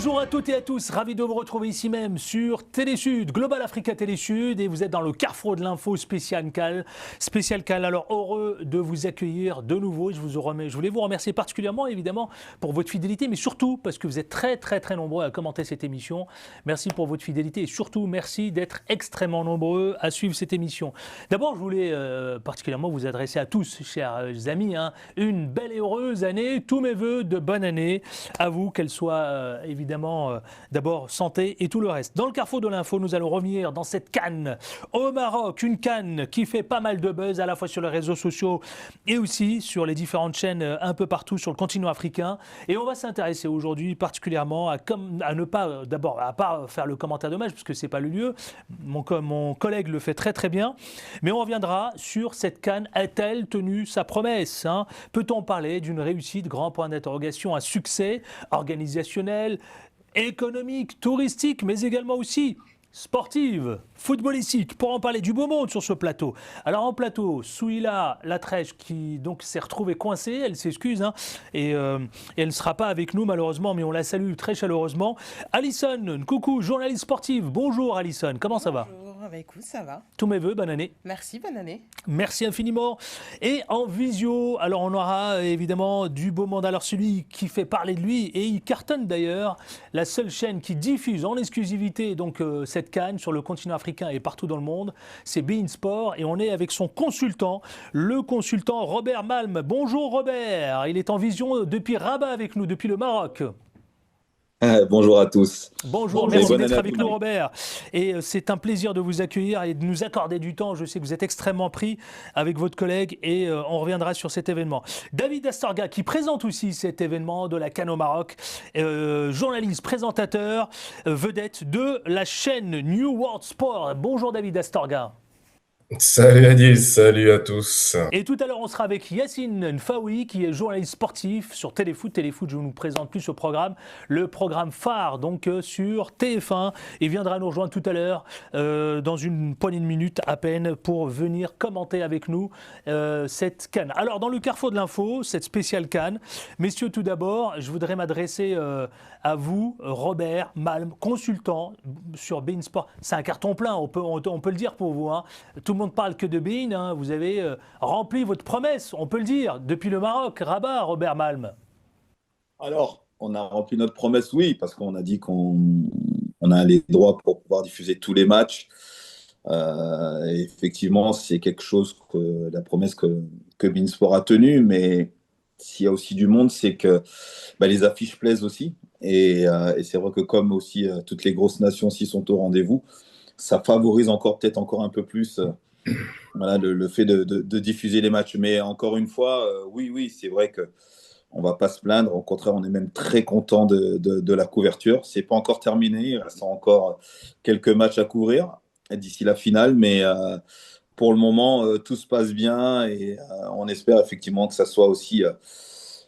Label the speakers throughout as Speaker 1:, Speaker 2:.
Speaker 1: Bonjour à toutes et à tous, ravi de vous retrouver ici même sur Télésud, Global Africa Télésud, et vous êtes dans le carrefour de l'info spécial Cal. Alors heureux de vous accueillir de nouveau. Je voulais vous remercier particulièrement évidemment pour votre fidélité, mais surtout parce que vous êtes très nombreux à commenter cette émission. Merci pour votre fidélité et surtout merci d'être extrêmement nombreux à suivre cette émission. D'abord, je voulais particulièrement vous adresser à tous, chers amis, une belle et heureuse année, tous mes voeux de bonne année à vous, qu'elle soit évidemment d'abord santé et tout le reste. Dans le carrefour de l'info, nous allons revenir dans cette CAN au Maroc, une CAN qui fait pas mal de buzz à la fois sur les réseaux sociaux et aussi sur les différentes chaînes un peu partout sur le continent africain. Et on va s'intéresser aujourd'hui particulièrement à ne pas, d'abord, à pas faire le commentaire de match parce que c'est pas le lieu. Mon collègue le fait très bien, mais on reviendra sur cette CAN. A-t-elle tenu sa promesse, Peut-on parler d'une réussite, grand point d'interrogation, un succès organisationnel, économique, touristique, mais également aussi sportive, footballistique, pour en parler du beau monde sur ce plateau. Alors en plateau, Souila Latrèche qui donc s'est retrouvée coincée, elle s'excuse, et elle ne sera pas avec nous malheureusement, mais on la salue très chaleureusement. Alison, coucou, journaliste sportive, bonjour Alison, comment ça va ?
Speaker 2: Bonjour, écoute, ça va.
Speaker 1: Tous mes voeux, bonne année.
Speaker 2: Merci, bonne année.
Speaker 1: Merci infiniment. Et en visio, alors on aura évidemment du beau monde. Alors celui qui fait parler de lui, et il cartonne d'ailleurs, la seule chaîne qui diffuse en exclusivité donc cette CAN sur le continent africain et partout dans le monde, c'est beIN Sport. Et on est avec son consultant, le consultant Robert Malm. Bonjour Robert, il est en vision depuis Rabat avec nous, depuis le Maroc.
Speaker 3: Bonjour à tous.
Speaker 1: Bonjour, merci d'être avec nous Robert. Et c'est un plaisir de vous accueillir et de nous accorder du temps. Je sais que vous êtes extrêmement pris avec votre collègue et on reviendra sur cet événement. David Astorga qui présente aussi cet événement de la CAN au Maroc, journaliste, présentateur, vedette de la chaîne New World Sport. Bonjour David Astorga.
Speaker 4: Salut Adil, salut à tous.
Speaker 1: Et tout à l'heure, on sera avec Yacine Nfaoui, qui est journaliste sportif sur Téléfoot. Téléfoot, je ne vous présente plus ce programme, le programme phare donc sur TF1. Il viendra nous rejoindre tout à l'heure dans une poignée de minutes à peine pour venir commenter avec nous cette CAN. Alors, dans le carrefour de l'info, cette spéciale CAN, messieurs, tout d'abord, je voudrais m'adresser à vous, Robert Malm, consultant sur beIN Sport. C'est un carton plein, on peut le dire pour vous. Tout le monde parle que de beIN. Vous avez rempli votre promesse, on peut le dire, depuis le Maroc, Rabat, Robert Malm.
Speaker 3: Alors, on a rempli notre promesse, oui, parce qu'on a dit qu'on a les droits pour pouvoir diffuser tous les matchs. Et effectivement, c'est quelque chose la promesse que beIN Sport a tenue, mais s'il y a aussi du monde, c'est que les affiches plaisent aussi. Et c'est vrai que comme aussi toutes les grosses nations s'y sont au rendez-vous, ça favorise peut-être encore un peu plus le fait de diffuser les matchs. Mais encore une fois, oui, c'est vrai qu'on ne va pas se plaindre. Au contraire, on est même très content de la couverture. Ce n'est pas encore terminé. Il reste encore quelques matchs à couvrir d'ici la finale. Mais pour le moment, tout se passe bien et on espère effectivement que ça soit aussi,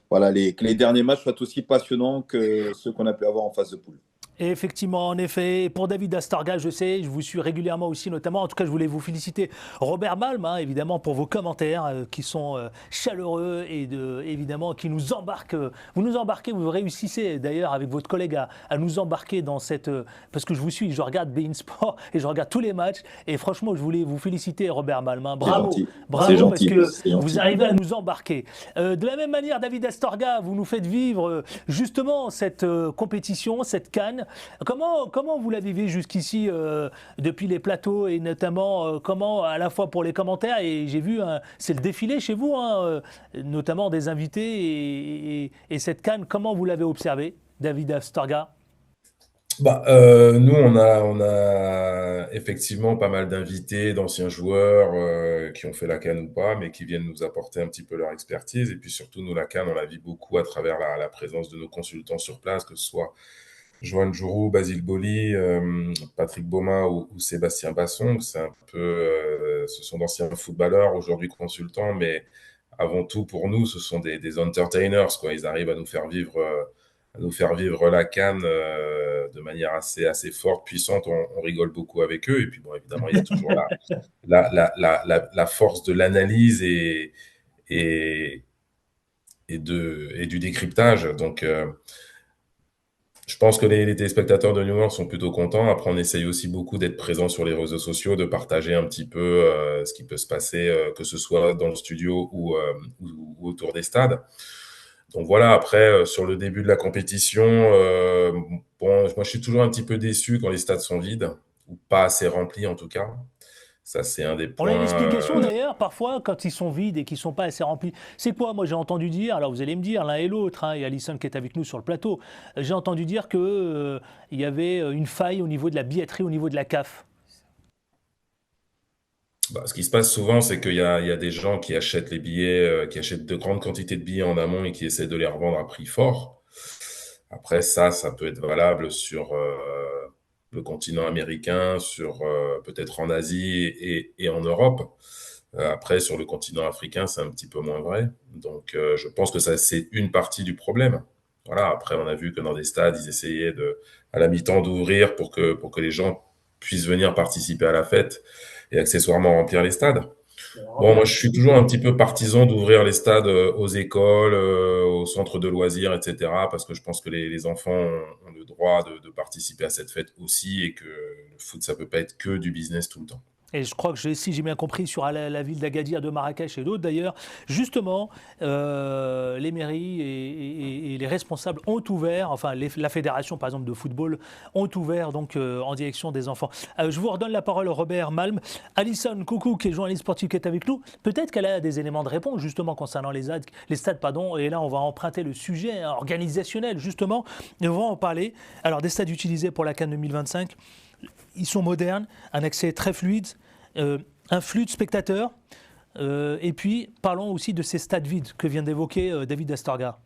Speaker 3: que les derniers matchs soient aussi passionnants que ceux qu'on a pu avoir en phase de poule.
Speaker 1: Et effectivement, en effet, pour David Astorga, je sais, je vous suis régulièrement aussi, notamment, en tout cas, je voulais vous féliciter, Robert Malm, évidemment, pour vos commentaires qui sont chaleureux et évidemment qui nous embarquent. Vous nous embarquez, vous réussissez d'ailleurs avec votre collègue à nous embarquer dans cette. Parce que je vous suis, je regarde beIN Sport et je regarde tous les matchs. Et franchement, je voulais vous féliciter, Robert Malm. Bravo, bravo, parce que vous arrivez à nous embarquer. De la même manière, David Astorga, vous nous faites vivre justement cette compétition, cette CAN. Comment vous la vivez jusqu'ici depuis les plateaux et notamment comment à la fois pour les commentaires et j'ai vu c'est le défilé chez vous notamment des invités et cette CAN, comment vous l'avez observé, David Astorga?
Speaker 4: Nous, on a effectivement pas mal d'invités, d'anciens joueurs qui ont fait la CAN ou pas, mais qui viennent nous apporter un petit peu leur expertise. Et puis surtout, nous, la CAN, on la vit beaucoup à travers la présence de nos consultants sur place, que ce soit Joanne Jourou, Basile Boli, Patrick Baumin ou Sébastien Basson. C'est un peu, ce sont d'anciens footballeurs, aujourd'hui consultants, mais avant tout pour nous, ce sont des entertainers, quoi. Ils arrivent à nous faire vivre la CAN de manière assez forte, puissante. On rigole beaucoup avec eux. Et puis bon, évidemment, il y a toujours la force de l'analyse et du décryptage. Donc Je pense que les téléspectateurs de New York sont plutôt contents. Après, on essaye aussi beaucoup d'être présent sur les réseaux sociaux, de partager un petit peu ce qui peut se passer, que ce soit dans le studio ou autour des stades. Donc voilà, après, sur le début de la compétition, bon, moi je suis toujours un petit peu déçu quand les stades sont vides, ou pas assez remplis en tout cas. Ça, c'est un des
Speaker 1: On a une
Speaker 4: points.
Speaker 1: explication d'ailleurs, parfois, quand ils sont vides et qu'ils ne sont pas assez remplis. C'est quoi? Moi, j'ai entendu dire, alors vous allez me dire l'un et l'autre, hein, et Alison qui est avec nous sur le plateau, j'ai entendu dire qu'il y avait une faille au niveau de la billetterie, au niveau de la CAF.
Speaker 4: Bah, ce qui se passe souvent, c'est qu'il y a des gens qui achètent les billets, qui achètent de grandes quantités de billets en amont et qui essaient de les revendre à prix fort. Après, ça peut être valable sur le continent américain, sur peut-être en Asie et en Europe. Après, sur le continent africain, c'est un petit peu moins vrai. Donc, je pense que ça, c'est une partie du problème. Voilà. Après, on a vu que dans des stades, ils essayaient à la mi-temps d'ouvrir pour que les gens puissent venir participer à la fête et accessoirement remplir les stades. Bon, moi, je suis toujours un petit peu partisan d'ouvrir les stades aux écoles, aux centres de loisirs, etc., parce que je pense que les enfants ont le droit de participer à cette fête aussi et que le foot, ça peut pas être que du business tout le temps.
Speaker 1: Et je crois que si j'ai bien compris, sur la ville d'Agadir, de Marrakech et d'autres d'ailleurs, justement, les mairies et les responsables ont ouvert, enfin la fédération par exemple de football, ont ouvert donc en direction des enfants. Je vous redonne la parole, Robert Malm. Alison Coucou, qui est journaliste sportif, qui est avec nous, peut-être qu'elle a des éléments de réponse justement concernant les stades, pardon, et là on va emprunter le sujet organisationnel justement, et on va en parler. Alors des stades utilisés pour la CAN 2025. Ils sont modernes, un accès très fluide, un flux de spectateurs. Et puis, parlons aussi de ces stades vides que vient d'évoquer David Astorga.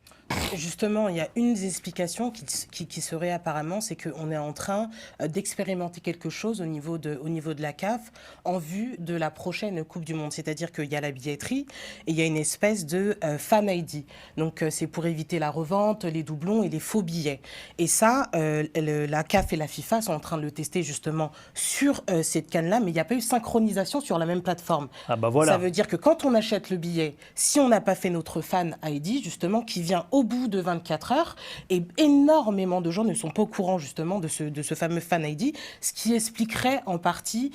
Speaker 2: Justement, il y a une des explications qui serait apparemment, c'est qu'on est en train d'expérimenter quelque chose au niveau de la CAF en vue de la prochaine Coupe du Monde. C'est-à-dire qu'il y a la billetterie et il y a une espèce de fan ID. Donc, c'est pour éviter la revente, les doublons et les faux billets. Et ça, la CAF et la FIFA sont en train de le tester justement sur cette CAN-là, mais il n'y a pas eu synchronisation sur la même plateforme.
Speaker 1: Ah bah voilà.
Speaker 2: Ça veut dire que quand on achète le billet, si on n'a pas fait notre fan ID, justement, qui vient au bout de 24 heures, et énormément de gens ne sont pas au courant justement de ce fameux fan ID, ce qui expliquerait en partie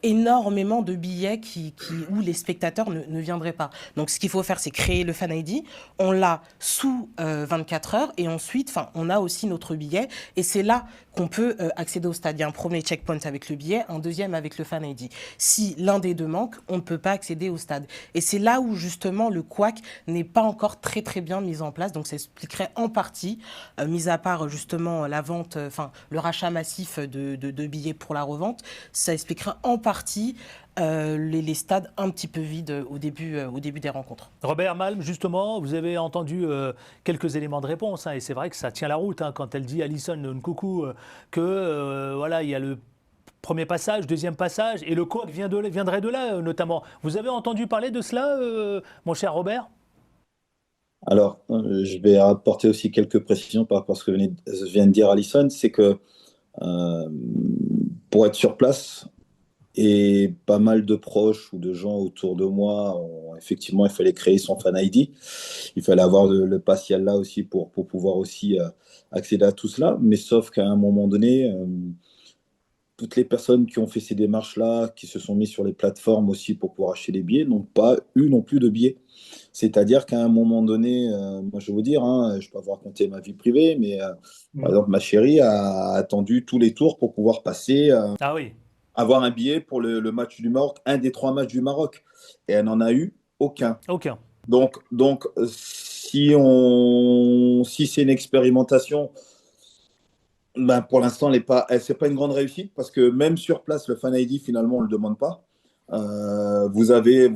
Speaker 2: énormément de billets où les spectateurs ne viendraient pas. Donc ce qu'il faut faire, c'est créer le fan ID, on l'a sous 24 heures, et ensuite on a aussi notre billet, et c'est là qu'on peut accéder au stade. Il y a un premier checkpoint avec le billet, un deuxième avec le fan ID. Si l'un des deux manque, on ne peut pas accéder au stade. Et c'est là où justement le couac n'est pas encore très très bien mis en place. Donc ça expliquerait en partie, mis à part justement la vente, le rachat massif de billets pour la revente, ça expliquerait en partie les stades un petit peu vides au début des rencontres.
Speaker 1: Robert Malm, justement, vous avez entendu quelques éléments de réponse, hein, et c'est vrai que ça tient la route hein, quand elle dit Alison Nkoukou que voilà, il y a le premier passage, deuxième passage, et le couac viendrait de là notamment. Vous avez entendu parler de cela, mon cher Robert?
Speaker 3: Alors, je vais apporter aussi quelques précisions par rapport à ce que vient de dire Alison. C'est que euh, pour être sur place, et pas mal de proches ou de gens autour de moi, effectivement, il fallait créer son fan ID. Il fallait avoir le pass là aussi pour pouvoir aussi accéder à tout cela. Mais sauf qu'à un moment donné, toutes les personnes qui ont fait ces démarches-là, qui se sont mis sur les plateformes aussi pour pouvoir acheter des billets, n'ont pas eu non plus de billets. C'est-à-dire qu'à un moment donné, moi je vais vous dire, hein, je peux vous raconter ma vie privée, mais par exemple, ma chérie a attendu tous les tours pour pouvoir passer,
Speaker 1: Ah oui,
Speaker 3: avoir un billet pour le match du Maroc, un des trois matchs du Maroc. Et elle n'en a eu aucun.
Speaker 1: aucun.
Speaker 3: Donc si c'est une expérimentation, ben, pour l'instant, c'est pas une grande réussite parce que même sur place, le Fan ID, finalement, on ne le demande pas. Vous avez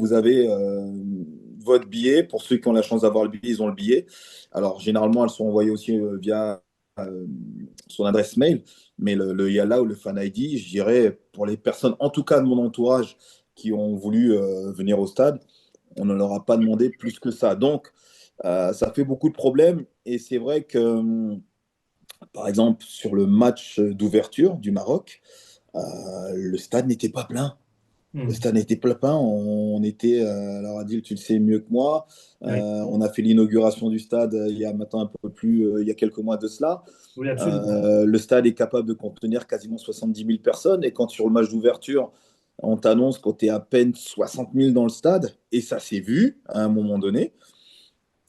Speaker 3: votre billet. Pour ceux qui ont la chance d'avoir le billet, ils ont le billet. Alors, généralement, elles sont envoyées aussi via euh, son adresse mail. Mais le Yalla ou le Fan ID, je dirais, pour les personnes, en tout cas de mon entourage, qui ont voulu venir au stade, on ne leur a pas demandé plus que ça. Donc, ça fait beaucoup de problèmes. Et c'est vrai que par exemple, sur le match d'ouverture du Maroc, le stade n'était pas plein. Le stade était plein. On était, alors Adil, tu le sais mieux que moi,
Speaker 1: Oui,
Speaker 3: on a fait l'inauguration du stade il y a maintenant un peu plus, il y a quelques mois de cela.
Speaker 1: oui, absolument.
Speaker 3: Le stade est capable de contenir quasiment 70 000 personnes. Et quand sur le match d'ouverture, on t'annonce qu'on était à peine 60 000 dans le stade, et ça s'est vu à un moment donné,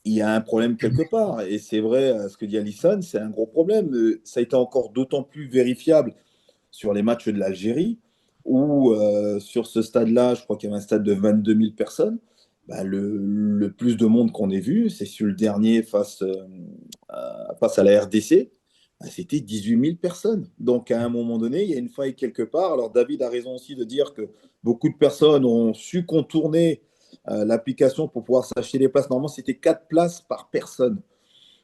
Speaker 3: il y a un problème quelque part. Et c'est vrai, ce que dit Alisson, c'est un gros problème. Ça a été encore d'autant plus vérifiable sur les matchs de l'Algérie, où sur ce stade-là, je crois qu'il y avait un stade de 22 000 personnes. Bah, le plus de monde qu'on ait vu, c'est sur le dernier face à la RDC. Bah, c'était 18 000 personnes. Donc à un moment donné, il y a une faille quelque part. Alors David a raison aussi de dire que beaucoup de personnes ont su contourner l'application pour pouvoir s'acheter des places. Normalement, c'était 4 places par personne.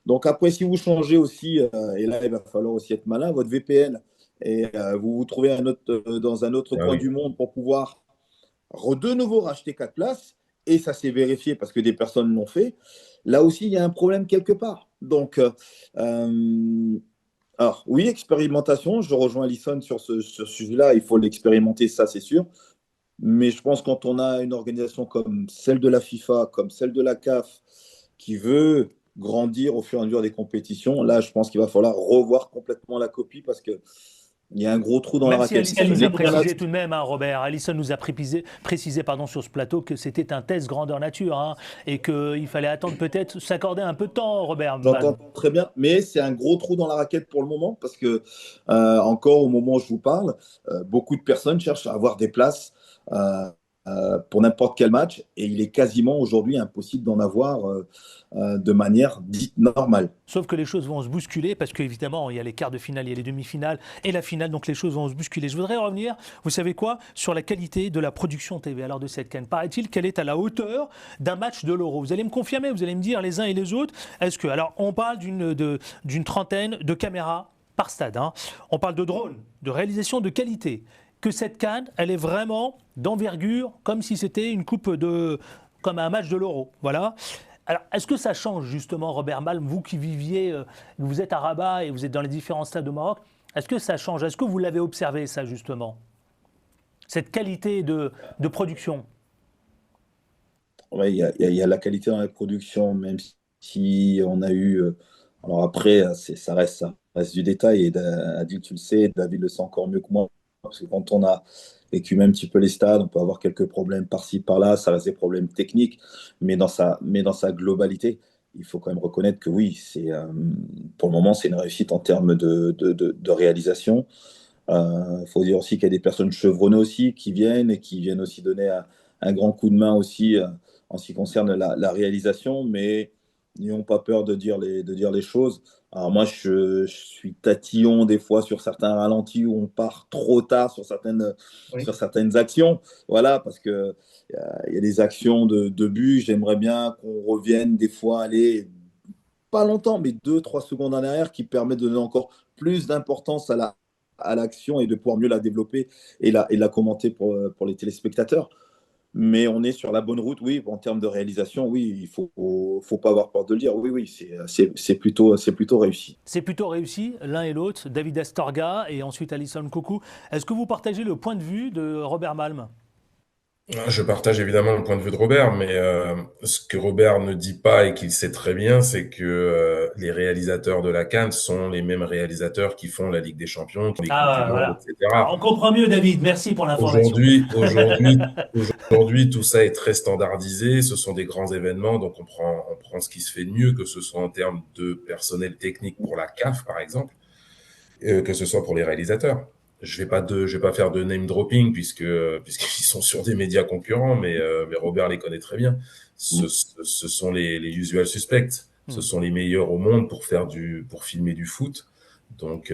Speaker 3: Donc après, si vous changez aussi, et là, il va falloir aussi être malin, votre VPN, et vous vous trouvez dans un autre
Speaker 4: Ah
Speaker 3: coin
Speaker 4: oui.
Speaker 3: du monde pour pouvoir de nouveau racheter 4 places, et ça s'est vérifié parce que des personnes l'ont fait, là aussi, il y a un problème quelque part. Donc, alors oui, expérimentation, je rejoins Alison sur ce sujet-là, il faut l'expérimenter, ça c'est sûr. Mais je pense que quand on a une organisation comme celle de la FIFA, comme celle de la CAF, qui veut grandir au fur et à mesure des compétitions, là, je pense qu'il va falloir revoir complètement la copie parce qu'il y a un gros trou dans la
Speaker 1: Même si
Speaker 3: raquette.
Speaker 1: Alison nous a
Speaker 3: Les grands
Speaker 1: précisé tout de même, hein, Robert, Alison nous a précisé pardon, sur ce plateau que c'était un test grandeur nature hein, et qu'il fallait attendre peut-être, s'accorder un peu de temps, Robert Malm.
Speaker 3: j'entends très bien, mais c'est un gros trou dans la raquette pour le moment parce que, encore au moment où je vous parle, beaucoup de personnes cherchent à avoir des places pour n'importe quel match et il est quasiment aujourd'hui impossible d'en avoir de manière dite normale.
Speaker 1: Sauf que les choses vont se bousculer parce qu'évidemment, il y a les quarts de finale, il y a les demi-finales et la finale, donc les choses vont se bousculer. Je voudrais revenir, vous savez quoi, sur la qualité de la production TV alors de cette CAN. Paraît-il qu'elle est à la hauteur d'un match de l'Euro. Vous allez me confirmer, vous allez me dire les uns et les autres. Est-ce que, alors on parle d'une trentaine de caméras par stade, hein. On parle de drones, de réalisation de qualité. Que cette CAN, elle est vraiment d'envergure, comme si c'était une comme un match de l'Euro. Voilà. Alors, est-ce que ça change justement, Robert Malm, vous qui viviez, vous êtes à Rabat et vous êtes dans les différents stades de Maroc, est-ce que ça change? Est-ce que vous l'avez observé ça justement? Cette qualité de production?
Speaker 3: Ouais, il y a la qualité dans la production, même si on a eu. Alors après, ça reste du détail. Et Adil, tu le sais, David le sait encore mieux que moi. Parce que quand on a écumé un petit peu les stades, on peut avoir quelques problèmes par-ci, par-là. Ça reste des problèmes techniques. Mais dans sa globalité, il faut quand même reconnaître que oui, pour le moment, c'est une réussite en termes de réalisation. Il faut dire aussi qu'il y a des personnes chevronnées aussi qui viennent et qui viennent aussi donner un grand coup de main aussi en ce qui concerne la réalisation, mais n'ayons pas peur de dire les choses. Alors moi, je suis tatillon des fois sur certains ralentis où on part trop tard
Speaker 1: Oui.
Speaker 3: sur certaines actions. Voilà, parce que il y a des actions de but. J'aimerais bien qu'on revienne des fois, aller pas longtemps, mais 2, 3 secondes en arrière qui permettent de donner encore plus d'importance à l'action et de pouvoir mieux la développer et la commenter pour les téléspectateurs. Mais on est sur la bonne route, oui, en termes de réalisation, oui, faut pas avoir peur de le dire. Oui, oui, c'est plutôt réussi.
Speaker 1: C'est plutôt réussi, l'un et l'autre, David Astorga et ensuite Alison Coucou. Est-ce que vous partagez le point de vue de Robert Malm?
Speaker 4: Je partage évidemment le point de vue de Robert, mais ce que Robert ne dit pas et qu'il sait très bien, c'est que les réalisateurs de la CAN sont les mêmes réalisateurs qui font la Ligue des Champions, qui font les Coupes du
Speaker 1: Ah,
Speaker 4: Monde,
Speaker 1: voilà.
Speaker 4: etc.
Speaker 1: Alors, on comprend mieux, David. Merci pour l'information.
Speaker 4: Aujourd'hui, tout ça est très standardisé. Ce sont des grands événements, donc on prend ce qui se fait de mieux, que ce soit en termes de personnel technique pour la CAF, par exemple, que ce soit pour les réalisateurs. Je vais pas faire de name dropping puisqu'ils sont sur des médias concurrents, mais Robert les connaît très bien. Ce sont les usual suspects. Ce
Speaker 1: Hmm.
Speaker 4: sont les meilleurs au monde pour filmer du foot. Donc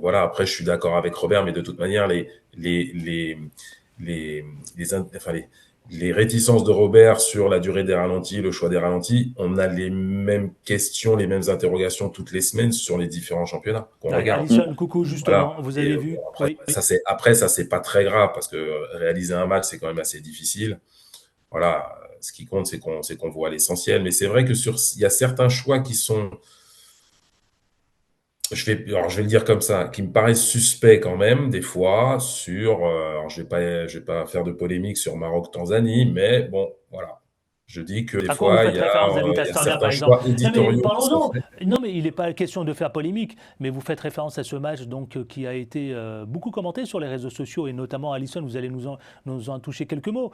Speaker 4: voilà. Après, je suis d'accord avec Robert, mais de toute manière, les, les, enfin, les réticences de Robert sur la durée des ralentis, le choix des ralentis, on a les mêmes questions, les mêmes interrogations toutes les semaines sur les différents championnats qu'on
Speaker 1: Ouais,
Speaker 4: regarde.
Speaker 1: Alison Coucou,
Speaker 4: Voilà.
Speaker 1: justement, vous
Speaker 4: Et
Speaker 1: avez
Speaker 4: bon,
Speaker 1: vu? Oui.
Speaker 4: après, ça, c'est pas très grave parce que réaliser un match, c'est quand même assez difficile. Voilà. Ce qui compte, c'est qu'on voit l'essentiel. Mais c'est vrai que il y a certains choix qui sont alors je vais le dire comme ça, qui me paraissent suspects quand même, des fois, alors je vais pas faire de polémique sur Maroc-Tanzanie, mais bon, voilà. Je dis que des
Speaker 1: À quoi vous
Speaker 4: fois,
Speaker 1: faites référence, David
Speaker 4: il y a
Speaker 1: Astorga, par
Speaker 4: certains
Speaker 1: exemple?
Speaker 4: choix
Speaker 1: Non, mais
Speaker 4: éditoriaux qui sont
Speaker 1: parlons-en.
Speaker 4: faits.
Speaker 1: Non, mais il n'est pas question de faire polémique, mais vous faites référence à ce match donc, qui a été beaucoup commenté sur les réseaux sociaux, et notamment Alisson, vous allez nous en toucher quelques mots.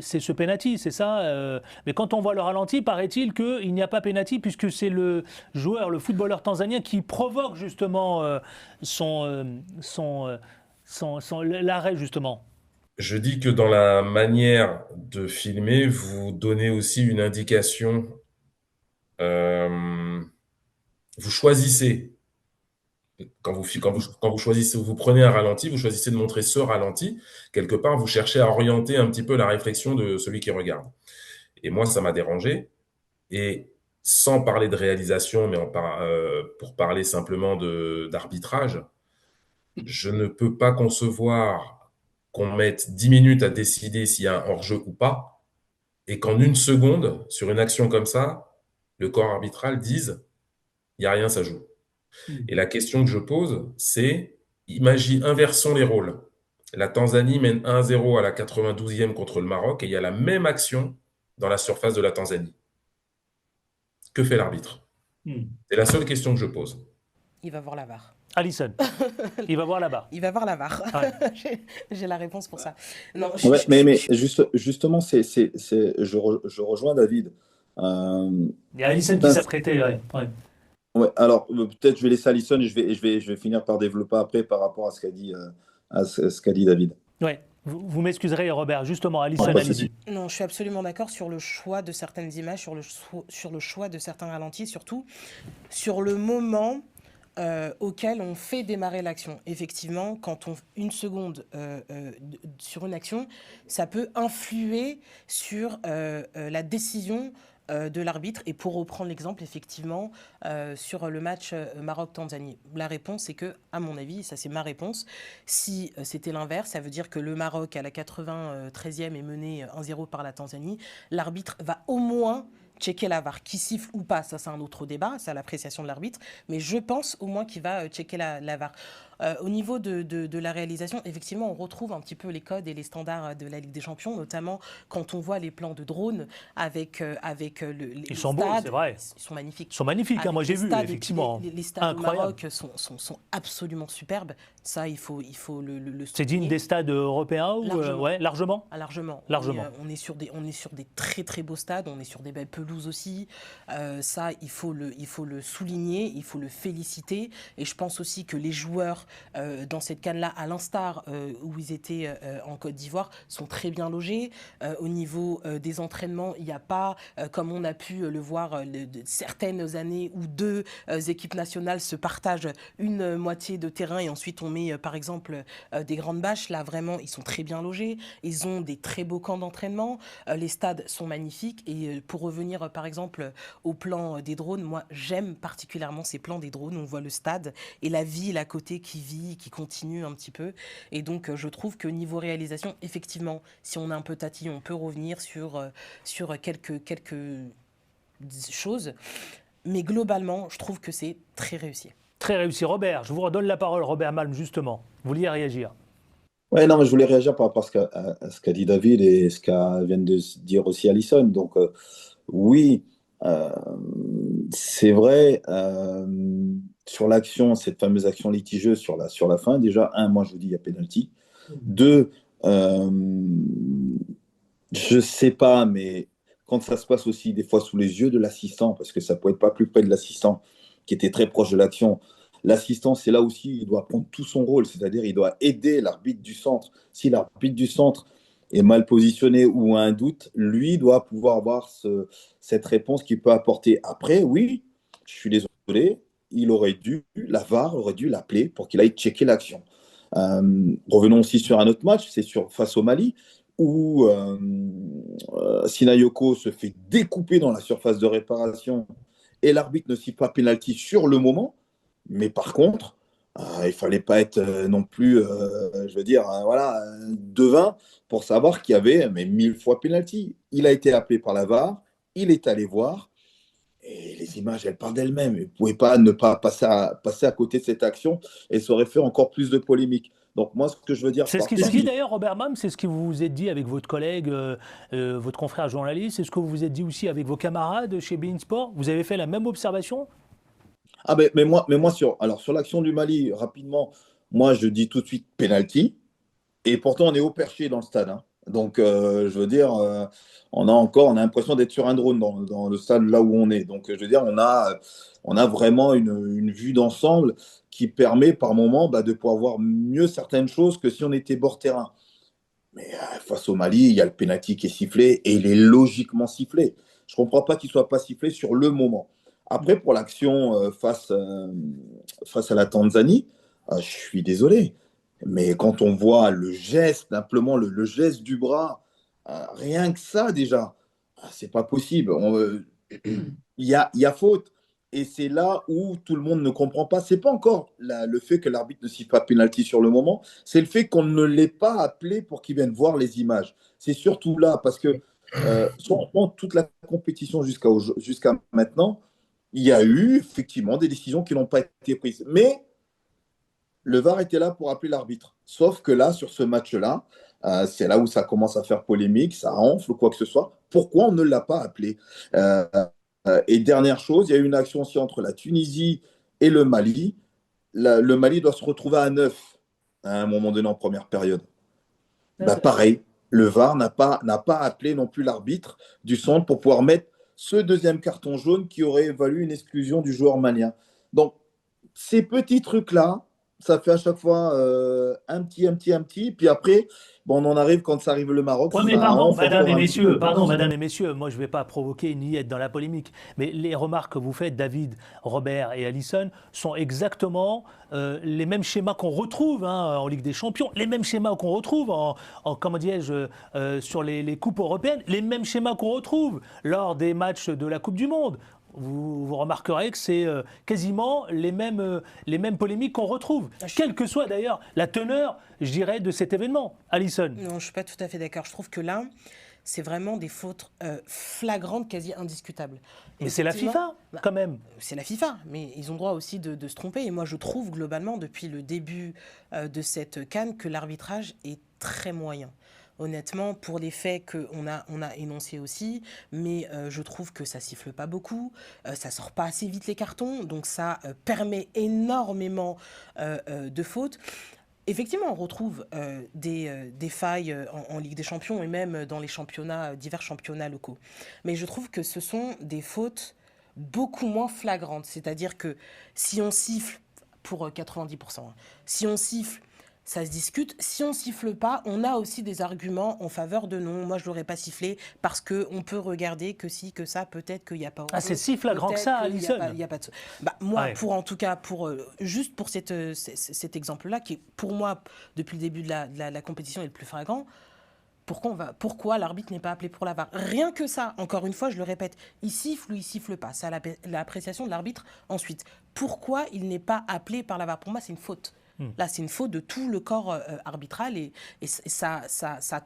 Speaker 1: C'est ce penalty, c'est ça mais quand on voit le ralenti, paraît-il qu'il n'y a pas penalty, puisque c'est le joueur, le footballeur tanzanien qui provoque justement l'arrêt, justement.
Speaker 4: Je dis que dans la manière de filmer, vous donnez aussi une indication, euh, vous choisissez. Quand vous choisissez, vous prenez un ralenti, vous choisissez de montrer ce ralenti. Quelque part, vous cherchez à orienter un petit peu la réflexion de celui qui regarde. Et moi, ça m'a dérangé. Et sans parler de réalisation, mais pour parler simplement d'arbitrage, je ne peux pas concevoir qu'on mette 10 minutes à décider s'il y a un hors-jeu ou pas, et qu'en une seconde, sur une action comme ça, le corps arbitral dise, il n'y a rien, ça joue. Et la question que je pose, c'est, imagine, inversons les rôles. La Tanzanie mène 1-0 à la 92e contre le Maroc et il y a la même action dans la surface de la Tanzanie. Que fait l'arbitre?
Speaker 1: Hmm.
Speaker 4: C'est la seule question que je pose.
Speaker 2: Il va voir la VAR.
Speaker 1: Alisson, il va voir là-bas.
Speaker 2: Il va voir la VAR.
Speaker 1: Ouais.
Speaker 2: J'ai la réponse pour ça. Non,
Speaker 3: Ouais, mais justement, je rejoins David. Euh,
Speaker 1: Il y a Alisson qui
Speaker 3: ben,
Speaker 1: s'apprêtait. Ouais. Ouais.
Speaker 3: ouais, alors, peut-être je vais laisser Alisson et je vais finir par développer après par rapport à ce qu'a dit David.
Speaker 1: Ouais. Vous m'excuserez, Robert. Justement,
Speaker 3: Non,
Speaker 1: Alisson,
Speaker 3: pas de
Speaker 1: allez-y.
Speaker 3: souci.
Speaker 2: non, je suis absolument d'accord sur le choix de certaines images, sur le choix de certains ralentis, surtout sur le moment auquel on fait démarrer l'action. Effectivement, quand on une seconde sur une action, ça peut influer sur la décision de l'arbitre. Et pour reprendre l'exemple, effectivement, sur le match Maroc-Tanzanie, la réponse est que, à mon avis, ça c'est ma réponse, si c'était l'inverse, ça veut dire que le Maroc, à la 93e, est mené 1-0 par la Tanzanie, l'arbitre va au moins checker la VAR. Qui siffle ou pas, ça c'est un autre débat, c'est à l'appréciation de l'arbitre, mais je pense au moins qu'il va checker la VAR. Au niveau de la réalisation, effectivement, on retrouve un petit peu les codes et les standards de la Ligue des Champions, notamment quand on voit les plans de drone avec les
Speaker 1: Ils sont beaux,
Speaker 2: stades.
Speaker 1: c'est vrai.
Speaker 2: Ils sont magnifiques.
Speaker 1: Ils sont magnifiques, hein,
Speaker 2: Avec
Speaker 1: moi j'ai
Speaker 2: les
Speaker 1: vu,
Speaker 2: stades,
Speaker 1: effectivement.
Speaker 2: les stades au
Speaker 1: Incroyable.
Speaker 2: Maroc sont absolument superbes. Ça, il faut le
Speaker 1: C'est digne
Speaker 2: souligner.
Speaker 1: des stades européens ou
Speaker 2: Largement.
Speaker 1: ouais, largement.
Speaker 2: Ah, largement.
Speaker 1: Largement.
Speaker 2: On est sur des très très beaux stades, on est sur des belles pelouses aussi. Ça, il faut le souligner, il faut le féliciter. Et je pense aussi que les joueurs dans cette canne-là, à l'instar où ils étaient en Côte d'Ivoire, sont très bien logés. Au niveau des entraînements, il n'y a pas, comme on a pu le voir certaines années où deux équipes nationales se partagent une moitié de terrain et ensuite on met par exemple des grandes bâches. Là, vraiment, ils sont très bien logés. Ils ont des très beaux camps d'entraînement. Les stades sont magnifiques. Et pour revenir, par exemple, au plan des drones, moi, j'aime particulièrement ces plans des drones. On voit le stade et la ville à côté qui vit, qui continue un petit peu. Et donc, je trouve que niveau réalisation, effectivement, si on est un peu tatillon, on peut revenir sur quelques choses. Mais globalement, je trouve que c'est très réussi.
Speaker 1: Très réussi. Robert, je vous redonne la parole, Robert Malm, justement. Vous vouliez réagir?
Speaker 3: Ouais, non, mais je voulais réagir par rapport à ce qu'a dit David et ce qu'a vient de dire aussi Alison. Donc, oui, euh, c'est vrai, sur l'action, cette fameuse action litigieuse sur la fin, déjà, un, moi je vous dis, il y a pénalty. Deux, euh, je sais pas, mais quand ça se passe aussi des fois sous les yeux de l'assistant, parce que ça peut être pas plus près de l'assistant qui était très proche de l'action, l'assistant, c'est là aussi, il doit prendre tout son rôle, c'est-à-dire il doit aider l'arbitre du centre. Si l'arbitre du centre est mal positionné ou a un doute, lui doit pouvoir avoir cette réponse qu'il peut apporter. Après, oui, je suis désolé, la VAR aurait dû l'appeler pour qu'il aille checker l'action. Revenons aussi sur un autre match, c'est face au Mali, où Sinayoko se fait découper dans la surface de réparation et l'arbitre ne siffle pas pénalty sur le moment. Mais par contre, il fallait pas être non plus, je veux dire, voilà, devin pour savoir qu'il y avait mais 1000 fois pénalty. Il a été appelé par la VAR, il est allé voir Et les images, elles parlent d'elles-mêmes. Vous ne pouvez pas ne pas passer à côté de cette action et ça aurait fait encore plus de polémique. Donc moi, ce que je veux dire
Speaker 1: C'est ce
Speaker 3: par
Speaker 1: qui
Speaker 3: là,
Speaker 1: se dit d'ailleurs, Robert Mam, c'est ce que vous vous êtes dit avec votre collègue, votre confrère journaliste, c'est ce que vous vous êtes dit aussi avec vos camarades chez beIN Sport. Vous avez fait la même observation?
Speaker 3: ah mais moi sur l'action du Mali, rapidement, moi je dis tout de suite penalty. Et pourtant, on est haut perché dans le stade, hein. Donc, je veux dire, on a l'impression d'être sur un drone dans le stade là où on est. Donc, je veux dire, on a vraiment une vue d'ensemble qui permet par moment bah, de pouvoir voir mieux certaines choses que si on était bord terrain. Mais face au Mali, il y a le pénalty qui est sifflé et il est logiquement sifflé. Je ne comprends pas qu'il ne soit pas sifflé sur le moment. Après, pour l'action face à la Tanzanie, je suis désolé. Mais quand on voit le geste, simplement le geste du bras, rien que ça déjà, c'est pas possible. Il y a faute. Et c'est là où tout le monde ne comprend pas. C'est pas encore le fait que l'arbitre ne siffle pas penalty sur le moment, c'est le fait qu'on ne l'ait pas appelé pour qu'il vienne voir les images. C'est surtout là, parce que franchement, toute la compétition jusqu'à maintenant, il y a eu effectivement des décisions qui n'ont pas été prises. Mais le VAR était là pour appeler l'arbitre. Sauf que là, sur ce match-là, c'est là où ça commence à faire polémique, ça enfle ou quoi que ce soit. Pourquoi on ne l'a pas appelé? Euh, et dernière chose, il y a eu une action aussi entre la Tunisie et le Mali. Le Mali doit se retrouver à 9 à un moment donné en première période. Bah, pareil, le VAR n'a pas appelé non plus l'arbitre du centre pour pouvoir mettre ce deuxième carton jaune qui aurait valu une exclusion du joueur malien. Donc, ces petits trucs-là, ça fait à chaque fois un petit. Puis après, bon, on en arrive quand ça arrive le Maroc,
Speaker 1: Oui, mais
Speaker 3: ça
Speaker 1: pardon,
Speaker 3: enfle encore un petit peu.
Speaker 1: madame et messieurs, moi je ne vais pas provoquer ni être dans la polémique, mais les remarques que vous faites, David, Robert et Alison, sont exactement les mêmes schémas qu'on retrouve hein, en Ligue des Champions, les mêmes schémas qu'on retrouve comment dirais-je, sur les coupes européennes, les mêmes schémas qu'on retrouve lors des matchs de la Coupe du Monde. Vous remarquerez que c'est quasiment les mêmes polémiques qu'on retrouve, quelle que soit d'ailleurs la teneur, je dirais, de cet événement. Alison.
Speaker 2: Non, je ne suis pas tout à fait d'accord. Je trouve que là, c'est vraiment des fautes flagrantes, quasi indiscutables.
Speaker 1: Mais c'est la FIFA, quand même.
Speaker 2: C'est la FIFA, mais ils ont droit aussi de se tromper. Et moi, je trouve globalement, depuis le début de cette CAN, que l'arbitrage est très moyen. Honnêtement, pour les faits qu'on a énoncés aussi, mais je trouve que ça siffle pas beaucoup, ça sort pas assez vite les cartons, donc ça permet énormément de fautes. Effectivement, on retrouve des failles en Ligue des Champions et même dans les championnats, divers championnats locaux. Mais je trouve que ce sont des fautes beaucoup moins flagrantes. C'est-à-dire que si on siffle, pour 90%, hein, si on siffle, ça se discute. Si on siffle pas, on a aussi des arguments en faveur de non. Moi, je l'aurais pas sifflé parce que on peut regarder que si, que ça, peut-être qu'il n'y a pas.
Speaker 1: Ah, c'est si flagrant que ça, Alison.
Speaker 2: Il y a pas de. Bah, moi,
Speaker 1: Ouais.
Speaker 2: pour en tout cas, juste pour cet exemple-là, qui est pour moi depuis le début de la compétition est le plus flagrant. Pourquoi l'arbitre n'est pas appelé pour la VAR? Rien que ça, encore une fois, je le répète, il siffle ou il siffle pas. C'est à l'appréciation de l'arbitre ensuite. Pourquoi il n'est pas appelé par la VAR? Pour moi, c'est une faute. Là, c'est une faute de tout le corps arbitral et ça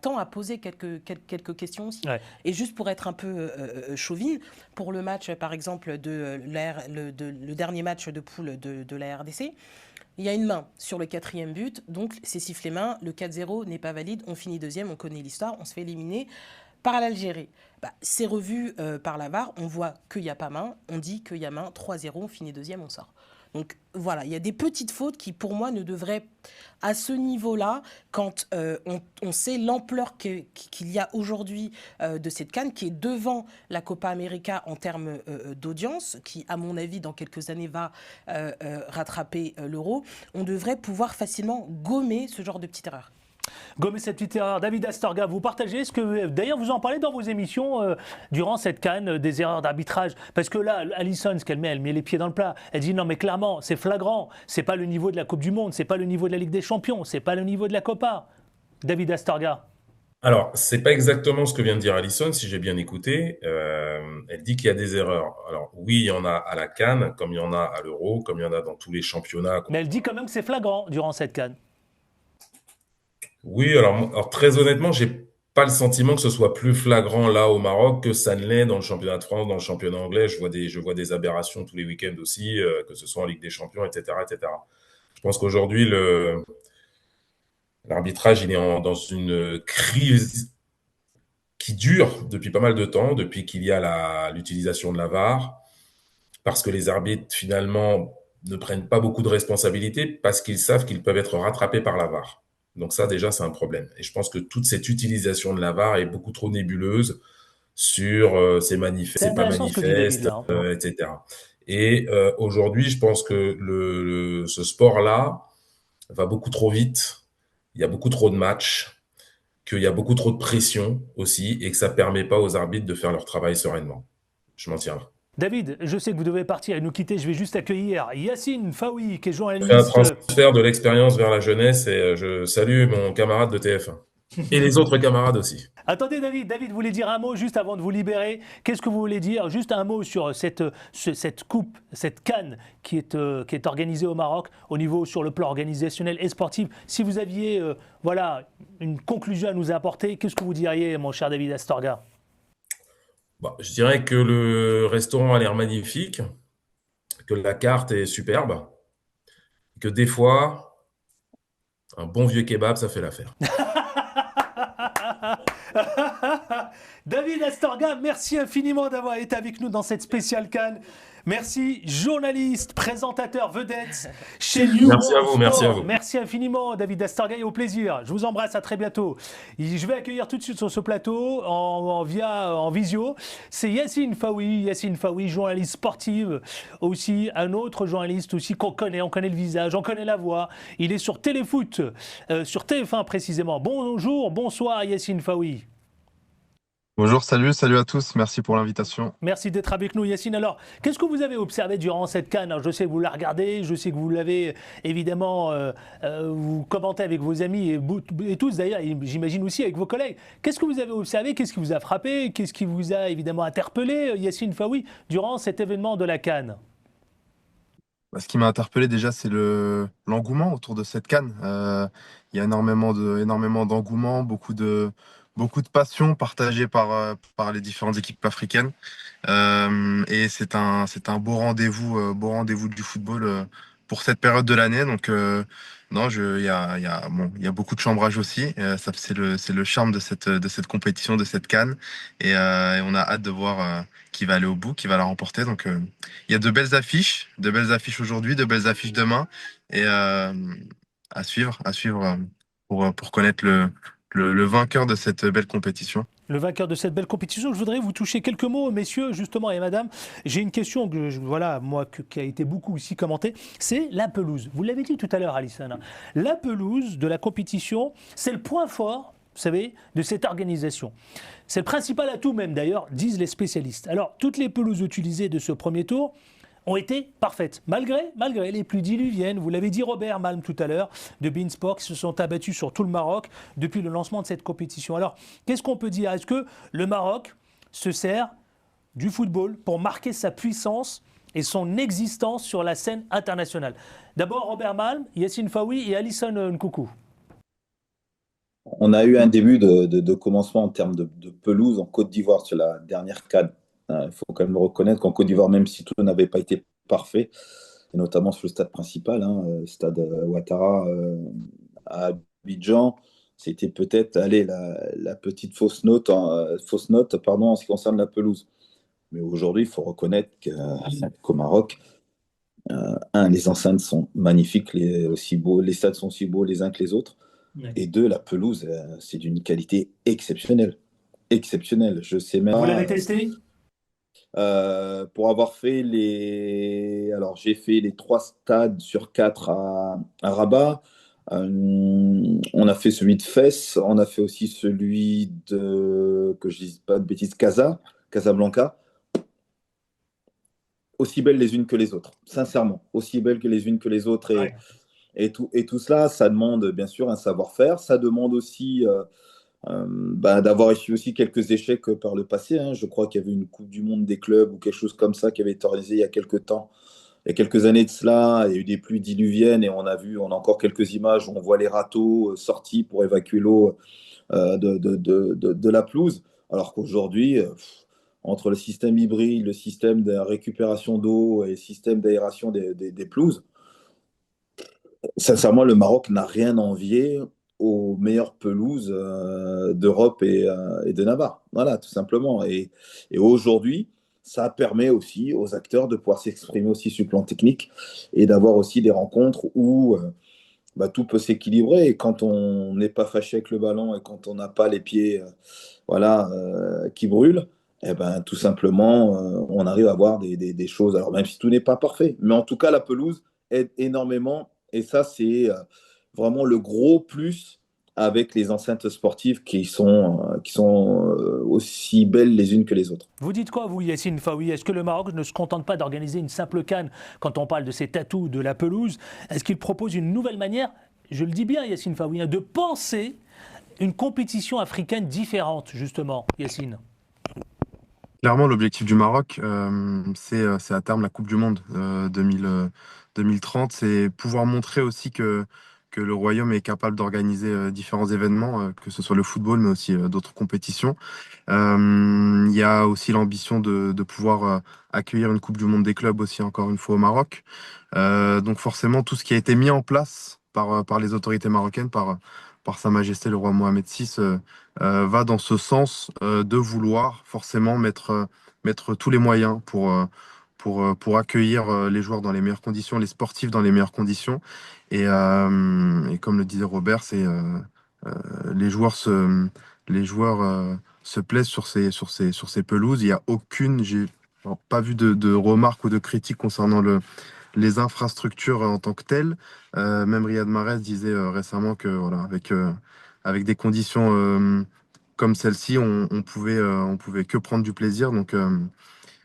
Speaker 2: tend à poser quelques questions aussi.
Speaker 1: Ouais.
Speaker 2: Et juste pour être un peu chauvine, pour le match, par exemple, le dernier match de poule de la RDC, il y a une main sur le 4e but, donc c'est sifflé main, le 4-0 n'est pas valide, on finit deuxième, on connaît l'histoire, on se fait éliminer par l'Algérie. Bah, c'est revu par la VAR, on voit qu'il n'y a pas main, on dit qu'il y a main, 3-0, on finit deuxième, on sort. Donc voilà, il y a des petites fautes qui pour moi ne devraient, à ce niveau-là, quand on sait l'ampleur qu'il y a aujourd'hui de cette CAN, qui est devant la Copa América en termes d'audience, qui à mon avis dans quelques années va rattraper l'Euro, on devrait pouvoir facilement gommer ce genre de petites erreurs.
Speaker 1: Gommer cette petite erreur. David Astorga, vous partagez ce que. D'ailleurs, vous en parlez dans vos émissions durant cette CAN des erreurs d'arbitrage. Parce que là, Alison, ce qu'elle met, elle met les pieds dans le plat. Elle dit non, mais clairement, c'est flagrant. C'est pas le niveau de la Coupe du Monde, c'est pas le niveau de la Ligue des Champions, c'est pas le niveau de la Copa. David Astorga.
Speaker 4: Alors, c'est pas exactement ce que vient de dire Alison, si j'ai bien écouté. Elle dit qu'il y a des erreurs. Alors, oui, il y en a à la CAN, comme il y en a à l'Euro, comme il y en a dans tous les championnats.
Speaker 1: Mais elle dit quand même que c'est flagrant durant cette CAN.
Speaker 4: Oui, alors très honnêtement, j'ai pas le sentiment que ce soit plus flagrant là au Maroc que ça ne l'est dans le championnat de France, dans le championnat anglais. Je vois des aberrations tous les week-ends aussi, que ce soit en Ligue des Champions, etc., etc. Je pense qu'aujourd'hui, l'arbitrage, il est dans une crise qui dure depuis pas mal de temps, depuis qu'il y a l'utilisation de la VAR, parce que les arbitres, finalement, ne prennent pas beaucoup de responsabilités parce qu'ils savent qu'ils peuvent être rattrapés par la VAR. Donc ça, déjà, c'est un problème. Et je pense que toute cette utilisation de la VAR est beaucoup trop nébuleuse sur c'est manifeste,
Speaker 1: C'est
Speaker 4: c'est pas
Speaker 1: intéressant ce que dit David
Speaker 4: manifeste,
Speaker 1: là.
Speaker 4: etc. Et aujourd'hui, je pense que ce sport-là va beaucoup trop vite. Il y a beaucoup trop de matchs, qu'il y a beaucoup trop de pression aussi, et que ça permet pas aux arbitres de faire leur travail sereinement. Je m'en tiens là.
Speaker 1: David, je sais que vous devez partir et nous quitter. Je vais juste accueillir Yacine Faoui, qui est
Speaker 4: Je fais un
Speaker 1: journaliste.
Speaker 4: transfert de l'expérience vers la jeunesse et je salue mon camarade de TF1. Et les autres camarades aussi.
Speaker 1: Attendez, David. David voulait dire un mot juste avant de vous libérer. Qu'est-ce que vous voulez dire? Juste un mot sur cette coupe, cette CAN qui est organisée au Maroc au niveau sur le plan organisationnel et sportif. Si vous aviez voilà, une conclusion à nous apporter, qu'est-ce que vous diriez, mon cher David Astorga?
Speaker 4: Bon, je dirais que le restaurant a l'air magnifique, que la carte est superbe, que des fois, un bon vieux kebab, ça fait l'affaire.
Speaker 1: David Astorga, merci infiniment d'avoir été avec nous dans cette spéciale Cannes. Merci, journaliste, présentateur, vedette chez New
Speaker 4: Merci à
Speaker 1: World
Speaker 4: vous, merci à
Speaker 1: Sport.
Speaker 4: vous.
Speaker 1: Merci infiniment, David Astorga, et au plaisir. Je vous embrasse, à très bientôt. Je vais accueillir tout de suite sur ce plateau, en visio, c'est Yacine Faoui. Yacine Faoui, journaliste sportive, aussi un autre journaliste aussi qu'on connaît. On connaît le visage, on connaît la voix. Il est sur Téléfoot, sur TF1 précisément. Bonjour, bonsoir, Yacine Faoui.
Speaker 5: Bonjour, salut à tous, merci pour l'invitation.
Speaker 1: Merci d'être avec nous, Yacine. Alors, qu'est-ce que vous avez observé durant cette CAN? Alors, je sais que vous la regardez, je sais que vous l'avez évidemment vous commentez avec vos amis et tous d'ailleurs, et j'imagine aussi avec vos collègues. Qu'est-ce que vous avez observé? Qu'est-ce qui vous a frappé? Qu'est-ce qui vous a évidemment interpellé, Yacine Faoui, durant cet événement de la CAN?
Speaker 5: Ce qui m'a interpellé déjà, c'est l'engouement autour de cette CAN. Il y a énormément d'engouement, beaucoup de passion partagée par les différentes équipes africaines. Et c'est un beau rendez-vous du football pour cette période de l'année. Donc, non, il y a beaucoup de chambrage aussi. C'est le charme de cette compétition, de cette CAN. Et on a hâte de voir qui va aller au bout, qui va la remporter. Donc, il y a de belles affiches aujourd'hui, de belles affiches demain. Et à suivre pour connaître le vainqueur de cette belle compétition.
Speaker 1: Le vainqueur de cette belle compétition. Je voudrais vous toucher quelques mots, messieurs, justement, et madame. J'ai une question voilà, qui a été beaucoup aussi commentée. C'est la pelouse. Vous l'avez dit tout à l'heure, Alison. La pelouse de la compétition, c'est le point fort, vous savez, de cette organisation. C'est le principal atout même, d'ailleurs, disent les spécialistes. Alors, toutes les pelouses utilisées de ce premier tour ont été parfaites, malgré les pluies diluviennes. Vous l'avez dit, Robert Malm tout à l'heure, de beIN Sport, qui se sont abattus sur tout le Maroc depuis le lancement de cette compétition. Alors, qu'est-ce qu'on peut dire? Est-ce que le Maroc se sert du football pour marquer sa puissance et son existence sur la scène internationale? D'abord, Robert Malm, Yacine Faoui et Alison Nkoukou.
Speaker 3: On a eu un début de commencement en termes de pelouse en Côte d'Ivoire sur la dernière CAN. Il faut quand même reconnaître qu'en Côte d'Ivoire, même si tout n'avait pas été parfait, et notamment sur le stade principal, stade Ouattara à Abidjan, c'était peut-être la petite fausse note, pardon, en ce qui concerne la pelouse. Mais aujourd'hui, il faut reconnaître qu'au Maroc, les enceintes sont magnifiques, les stades sont aussi beaux les uns que les autres. Ouais. Et deux, la pelouse, c'est d'une qualité exceptionnelle. Exceptionnelle. Je sais même.
Speaker 1: Vous l'avez testé?
Speaker 3: Pour avoir fait Alors, j'ai fait les 3 stades sur 4 à Rabat. On a fait celui de Fès. On a fait aussi celui que je ne dise pas de bêtises, Casablanca. Aussi belles les unes que les autres. Sincèrement. Aussi belles que les unes que les autres.
Speaker 1: Ouais.
Speaker 3: Et tout cela, ça demande bien sûr un savoir-faire. Ça demande aussi d'avoir eu aussi quelques échecs par le passé. Je crois qu'il y avait une Coupe du Monde des clubs ou quelque chose comme ça qui avait été organisée il y a quelques temps il y a quelques années de cela, il y a eu des pluies diluviennes et on a encore quelques images où on voit les râteaux sortis pour évacuer l'eau de la pelouse. Alors qu'aujourd'hui, entre le système hybride, le système de récupération d'eau et le système d'aération des pelouses, sincèrement, le Maroc n'a rien à envier aux meilleures pelouses d'Europe et de Navarre. Voilà, tout simplement. Et aujourd'hui, ça permet aussi aux acteurs de pouvoir s'exprimer aussi sur le plan technique et d'avoir aussi des rencontres où tout peut s'équilibrer. Et quand on n'est pas fâché avec le ballon et quand on n'a pas les pieds qui brûlent, eh ben, tout simplement, on arrive à avoir des choses. Alors, même si tout n'est pas parfait, mais en tout cas, la pelouse aide énormément. Et ça, c'est vraiment le gros plus avec les enceintes sportives qui sont aussi belles les unes que les autres.
Speaker 1: Vous dites quoi, vous, Yassine Faoui? Est-ce que le Maroc ne se contente pas d'organiser une simple CAN quand on parle de ces tatous de la pelouse? Est-ce qu'il propose une nouvelle manière, je le dis bien, Yassine Faoui, de penser une compétition africaine différente, justement, Yassine?
Speaker 5: Clairement, l'objectif du Maroc, c'est à terme la Coupe du Monde 2030. C'est pouvoir montrer aussi que le Royaume est capable d'organiser différents événements, que ce soit le football, mais aussi d'autres compétitions. Il y a aussi l'ambition de pouvoir accueillir une Coupe du Monde des clubs aussi, encore une fois, au Maroc. Donc forcément, tout ce qui a été mis en place par les autorités marocaines, par Sa Majesté le roi Mohamed VI, va dans ce sens de vouloir forcément mettre tous les moyens pour accueillir les joueurs dans les meilleures conditions, les sportifs dans les meilleures conditions. Et comme le disait Robert, les joueurs se plaisent sur ces pelouses. Il n'y a aucune, j'ai pas vu de remarques ou de critiques concernant les infrastructures en tant que telles. Même Riyad Mahrez disait récemment que voilà, avec des conditions comme celle-ci, on pouvait que prendre du plaisir. Donc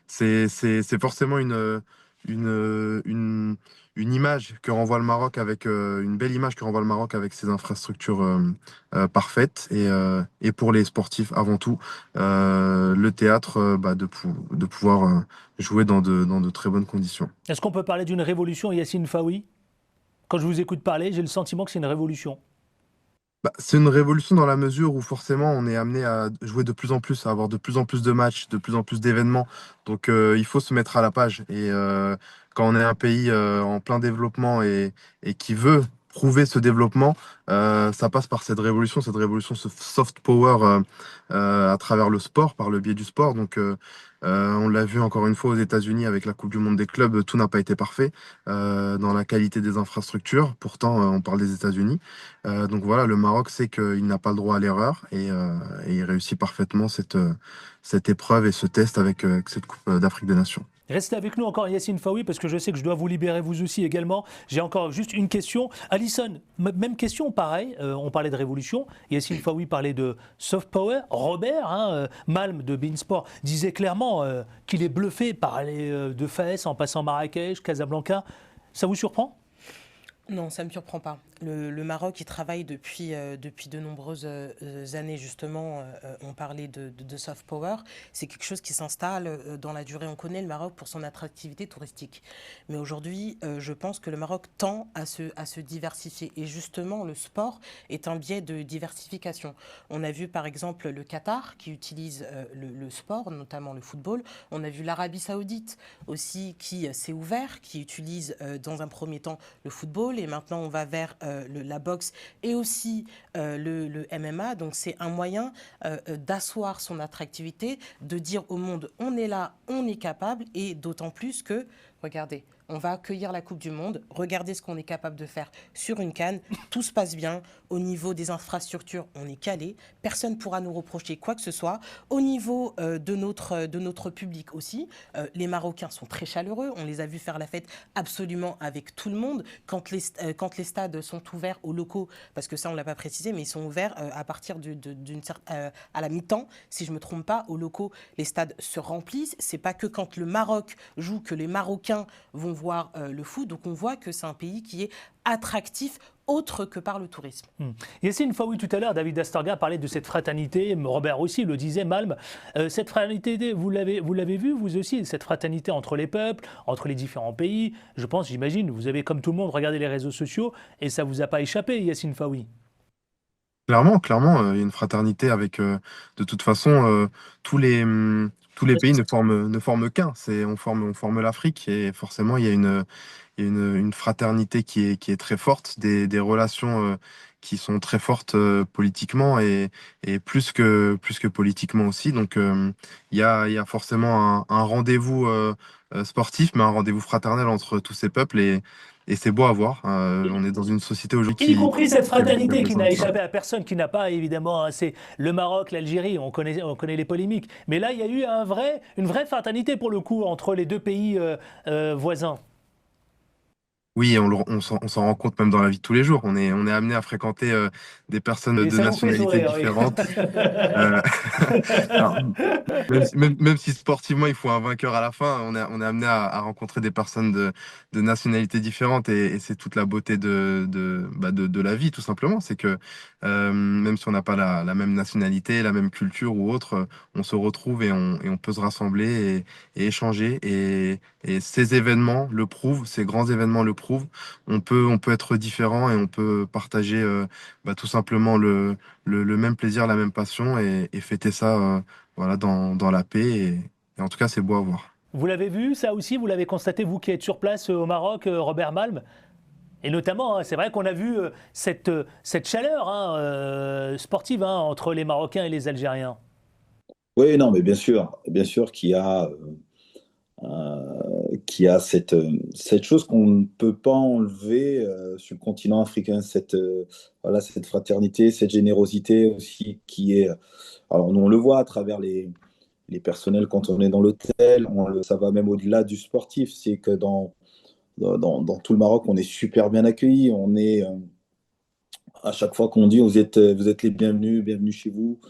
Speaker 5: c'est forcément une, une, une image que renvoie le Maroc avec une belle image que renvoie le Maroc avec ses infrastructures parfaites et pour les sportifs avant tout le théâtre de pouvoir jouer dans de très bonnes conditions.
Speaker 1: Est-ce qu'on peut parler d'une révolution, Yassine Faoui? Quand je vous écoute parler, j'ai le sentiment que c'est une révolution.
Speaker 5: C'est une révolution dans la mesure où forcément on est amené à jouer de plus en plus, à avoir de plus en plus de matchs, de plus en plus d'événements. Donc il faut se mettre à la page. Et quand on est un pays en plein développement et qui veut prouver ce développement, ça passe par cette révolution, ce soft power à travers le sport, par le biais du sport. Donc on l'a vu encore une fois aux États-Unis avec la Coupe du Monde des clubs, tout n'a pas été parfait dans la qualité des infrastructures. Pourtant, on parle des États-Unis. Donc voilà, le Maroc sait qu'il n'a pas le droit à l'erreur et il réussit parfaitement cette épreuve et ce test avec cette Coupe d'Afrique des Nations.
Speaker 1: Restez avec nous encore, Yassine Faoui, parce que je sais que je dois vous libérer vous aussi également. J'ai encore juste une question. Alison, même question, pareil. On parlait de révolution. Yassine Faoui parlait de soft power. Robert, Malm de Beansport, disait clairement qu'il est bluffé par aller de Fès en passant Marrakech, Casablanca. Ça vous surprend ?
Speaker 2: Non, ça ne me surprend pas. Le Maroc, il travaille depuis de nombreuses années, justement. On parlait de soft power. C'est quelque chose qui s'installe dans la durée. On connaît le Maroc pour son attractivité touristique. Mais aujourd'hui, je pense que le Maroc tend à se diversifier. Et justement, le sport est un biais de diversification. On a vu, par exemple, le Qatar qui utilise le sport, notamment le football. On a vu l'Arabie Saoudite aussi qui s'est ouvert, qui utilise dans un premier temps le football. Et maintenant, on va vers la boxe et aussi le MMA. Donc, c'est un moyen d'asseoir son attractivité, de dire au monde, on est là, on est capable. Et d'autant plus que, regardez, on va accueillir la Coupe du Monde. Regardez ce qu'on est capable de faire sur une CAN. Tout se passe bien. Au niveau des infrastructures, on est calé. Personne ne pourra nous reprocher quoi que ce soit. Au niveau de notre public aussi, les Marocains sont très chaleureux. On les a vus faire la fête absolument avec tout le monde. Quand les stades sont ouverts aux locaux, parce que ça, on ne l'a pas précisé, mais ils sont ouverts à partir à la mi-temps, si je ne me trompe pas, aux locaux, les stades se remplissent. Ce n'est pas que quand le Maroc joue que les Marocains vont voir le foot. Donc on voit que c'est un pays qui est attractif autre que par le tourisme.
Speaker 1: Yassine Faoui, tout à l'heure, David Astorga parlait de cette fraternité, Robert aussi le disait, Malm. Cette fraternité, vous l'avez vu, vous aussi, cette fraternité entre les peuples, entre les différents pays. Je pense, j'imagine, vous avez comme tout le monde regardé les réseaux sociaux et ça ne vous a pas échappé, Yassine Faoui.
Speaker 5: Clairement, il y a une fraternité avec, de toute façon, tous les pays ne forment qu'un. On forme l'Afrique et forcément, il y a une fraternité qui est très forte, des relations, qui sont très fortes, politiquement et plus que politiquement aussi. Donc, il y a forcément un rendez-vous, sportif, mais un rendez-vous fraternel entre tous ces peuples et c'est beau à voir. On est dans une société aujourd'hui
Speaker 1: Y compris cette
Speaker 5: qui a
Speaker 1: fraternité qui
Speaker 5: besoin
Speaker 1: n'a
Speaker 5: de ça.
Speaker 1: échappé à personne, qui n'a pas évidemment, hein, c'est le Maroc, l'Algérie, on connaît les polémiques. Mais là, il y a eu une vraie fraternité pour le coup entre les deux pays voisins.
Speaker 5: Oui, on s'en rend compte même dans la vie de tous les jours. On est amené à fréquenter, des personnes
Speaker 1: Et
Speaker 5: de
Speaker 1: ça vous fait
Speaker 5: nationalités
Speaker 1: sourire, oui.
Speaker 5: différentes. Euh, alors, même si sportivement il faut un vainqueur à la fin, on est amené à rencontrer des personnes de nationalités différentes et c'est toute la beauté de la vie, tout simplement. C'est que, même si on n'a pas la même nationalité, la même culture ou autre, on se retrouve et on peut se rassembler et échanger. Et ces événements le prouvent, ces grands événements le prouvent. On peut être différent et on peut partager, tout simplement le même plaisir, la même passion et fêter ça, voilà, dans la paix. Et en tout cas, c'est beau à voir.
Speaker 1: Vous l'avez vu, ça aussi, vous l'avez constaté, vous qui êtes sur place au Maroc, Robert Malm. Et notamment, hein, c'est vrai qu'on a vu cette chaleur hein, sportive hein, entre les Marocains et les Algériens.
Speaker 3: Oui, non, mais bien sûr qu'il y a cette chose qu'on ne peut pas enlever sur le continent africain, voilà, cette fraternité, cette générosité aussi qui est. Alors, nous, on le voit à travers les personnels quand on est dans l'hôtel, ça va même au-delà du sportif, c'est que dans tout le Maroc, on est super bien accueillis. À chaque fois qu'on dit vous êtes les bienvenus, bienvenue chez vous.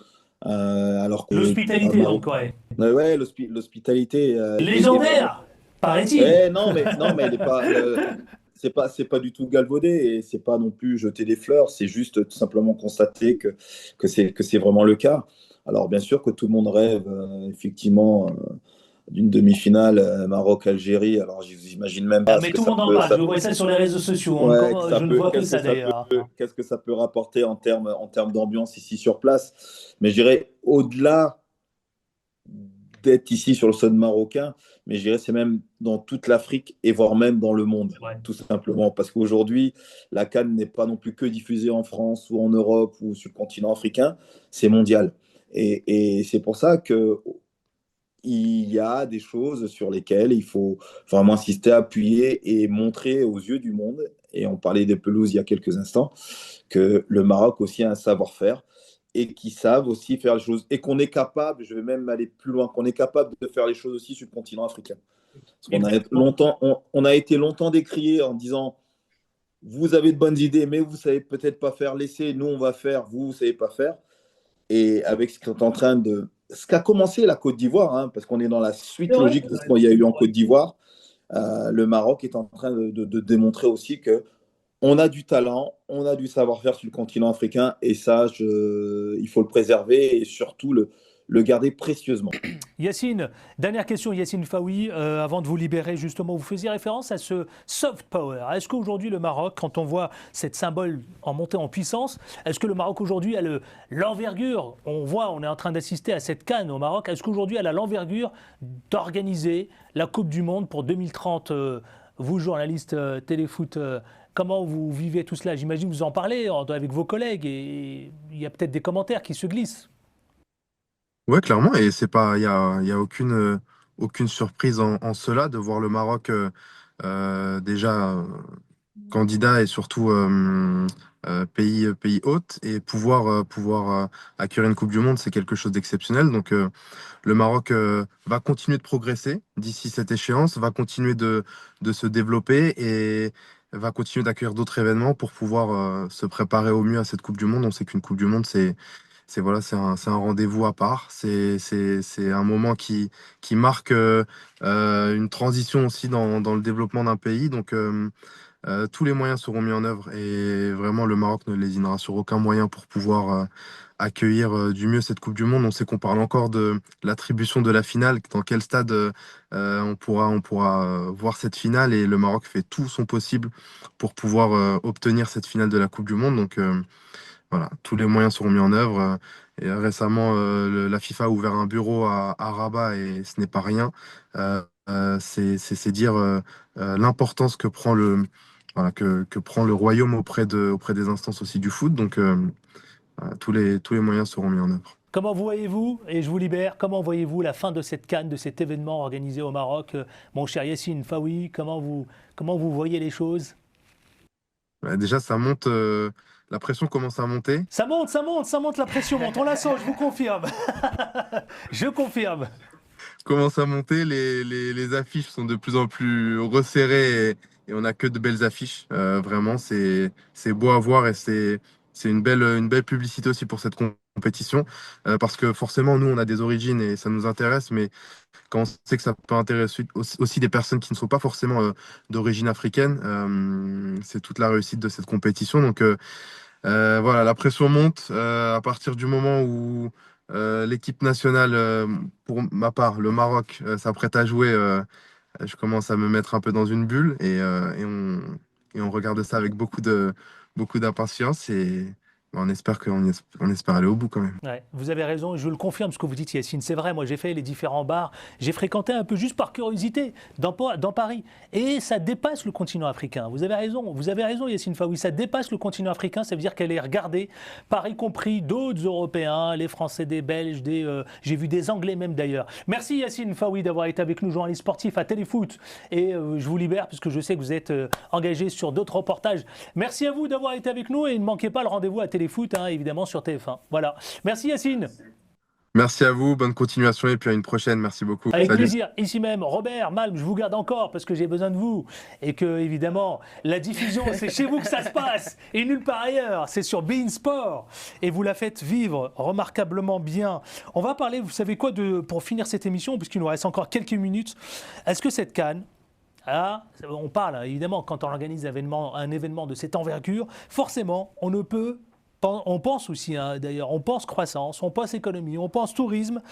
Speaker 3: Alors que
Speaker 1: L'hospitalité, donc, ouais.
Speaker 3: ouais, l'hospitalité,
Speaker 1: Légendaire, paraît-il.
Speaker 3: non, mais elle est pas, c'est pas du tout galvaudé et c'est pas non plus jeter des fleurs. C'est juste tout simplement constater que c'est vraiment le cas. Alors bien sûr que tout le monde rêve effectivement d'une demi-finale Maroc-Algérie. Alors j'imagine même
Speaker 1: Ah,
Speaker 3: pas ce
Speaker 1: mais
Speaker 3: que
Speaker 1: tout le
Speaker 3: ça
Speaker 1: monde en
Speaker 3: peut,
Speaker 1: parle, je vois ça sur les réseaux sociaux.
Speaker 3: ouais, que ça
Speaker 1: Je ne
Speaker 3: peut,
Speaker 1: vois que ça d'ailleurs.
Speaker 3: qu'est-ce que ça peut rapporter en termes d'ambiance ici sur place. Mais je dirais au-delà d'être ici sur le sol marocain, mais je dirais c'est même dans toute l'Afrique et voire même dans le monde,
Speaker 1: Ouais.
Speaker 3: tout simplement. Parce qu'aujourd'hui, la CAN n'est pas non plus que diffusée en France ou en Europe ou sur le continent africain, c'est mondial. Et c'est pour ça que il y a des choses sur lesquelles il faut vraiment insister, appuyer et montrer aux yeux du monde. Et on parlait des pelouses il y a quelques instants, que le Maroc aussi a un savoir-faire et qui savent aussi faire les choses. Et qu'on est capable, je vais même aller plus loin, qu'on est capable de faire les choses aussi sur le continent africain. Parce qu'on a
Speaker 1: Exactement.
Speaker 3: on a été longtemps décrié en disant vous avez de bonnes idées, mais vous savez peut-être pas faire, laissez, nous on va faire, vous savez pas faire. Et avec ce qu'on est en train de. Ce qu'a commencé la Côte d'Ivoire, hein, parce qu'on est dans la
Speaker 1: C'est
Speaker 3: suite
Speaker 1: vrai.
Speaker 3: logique de ce qu'il y a eu en Côte d'Ivoire, le Maroc est en train de démontrer aussi que on a du talent, on a du savoir-faire sur le continent africain, et ça, il faut le préserver et surtout le garder précieusement.
Speaker 1: Yacine, dernière question, Yacine Faoui, avant de vous libérer justement, vous faisiez référence à ce soft power. Est-ce qu'aujourd'hui le Maroc, quand on voit cette symbole en montée en puissance, est-ce que le Maroc aujourd'hui a l'envergure, on est en train d'assister à cette CAN au Maroc, est-ce qu'aujourd'hui elle a l'envergure d'organiser la Coupe du Monde pour 2030 vous, journalistes téléfoot, comment vous vivez tout cela? J'imagine que vous en parlez avec vos collègues et il y a peut-être des commentaires qui se glissent.
Speaker 5: Ouais, clairement, et c'est pas, il y a aucune surprise en cela de voir le Maroc, déjà, candidat et surtout, pays hôte et pouvoir, accueillir une Coupe du Monde, c'est quelque chose d'exceptionnel. Donc, le Maroc, va continuer de progresser d'ici cette échéance, va continuer de se développer et va continuer d'accueillir d'autres événements pour pouvoir, se préparer au mieux à cette Coupe du Monde. On sait qu'une Coupe du Monde, voilà, c'est un rendez-vous à part. C'est un moment qui marque une transition aussi dans le développement d'un pays. Donc, tous les moyens seront mis en œuvre et vraiment le Maroc ne lésinera sur aucun moyen pour pouvoir accueillir du mieux cette Coupe du Monde. On sait qu'on parle encore de l'attribution de la finale, dans quel stade on pourra voir cette finale et le Maroc fait tout son possible pour pouvoir obtenir cette finale de la Coupe du Monde. Donc voilà, tous les moyens seront mis en œuvre. Et récemment, la FIFA a ouvert un bureau à Rabat et ce n'est pas rien. C'est dire l'importance que prend que prend le royaume auprès des instances aussi du foot. Donc, voilà, tous les moyens seront mis en œuvre.
Speaker 1: Comment voyez-vous, et je vous libère, comment voyez-vous la fin de cette CAN, de cet événement organisé au Maroc? Mon cher Yassine Faoui, comment vous voyez les choses?
Speaker 5: Déjà, ça monte, la pression commence à monter.
Speaker 1: Ça monte, la pression monte, on la sent, je vous confirme. Je confirme.
Speaker 5: Commence à monter, les affiches sont de plus en plus resserrées et on n'a que de belles affiches. Vraiment, c'est beau à voir et c'est une belle publicité aussi pour cette compétition. Parce que forcément, nous, on a des origines et ça nous intéresse, mais quand on sait que ça peut intéresser aussi des personnes qui ne sont pas forcément d'origine africaine, c'est toute la réussite de cette compétition. Donc, voilà, la pression monte à partir du moment où l'équipe nationale, pour ma part, le Maroc, s'apprête à jouer. Je commence à me mettre un peu dans une bulle et on regarde ça avec beaucoup d'impatience et on espère on espère aller au bout quand même.
Speaker 1: Ouais, vous avez raison, je le confirme ce que vous dites Yacine, c'est vrai, moi j'ai fait les différents bars, j'ai fréquenté un peu juste par curiosité dans Paris et ça dépasse le continent africain, vous avez raison Yacine Faoui, ça dépasse le continent africain, ça veut dire qu'elle est regardée par y compris d'autres Européens, les Français, des Belges, j'ai vu des Anglais même d'ailleurs. Merci Yacine Faoui d'avoir été avec nous, journaliste sportif à Téléfoot et je vous libère puisque je sais que vous êtes engagé sur d'autres reportages. Merci à vous d'avoir été avec nous et ne manquez pas le rendez-vous à Téléfoot, hein, évidemment sur TF1. Voilà. Merci Yacine.
Speaker 5: Merci à vous, bonne continuation et puis à une prochaine. Merci beaucoup.
Speaker 1: Avec
Speaker 5: Salut.
Speaker 1: plaisir. Ici même, Robert, Malm, je vous garde encore parce que j'ai besoin de vous. Et que, évidemment, la diffusion, c'est chez vous que ça se passe et nulle part ailleurs. C'est sur beIN Sport. Et vous la faites vivre remarquablement bien. On va parler, vous savez quoi, pour finir cette émission, puisqu'il nous reste encore quelques minutes. Est-ce que cette CAN, on parle évidemment quand on organise un événement de cette envergure, forcément, on pense aussi, hein, d'ailleurs, on pense croissance, on pense économie, on pense tourisme.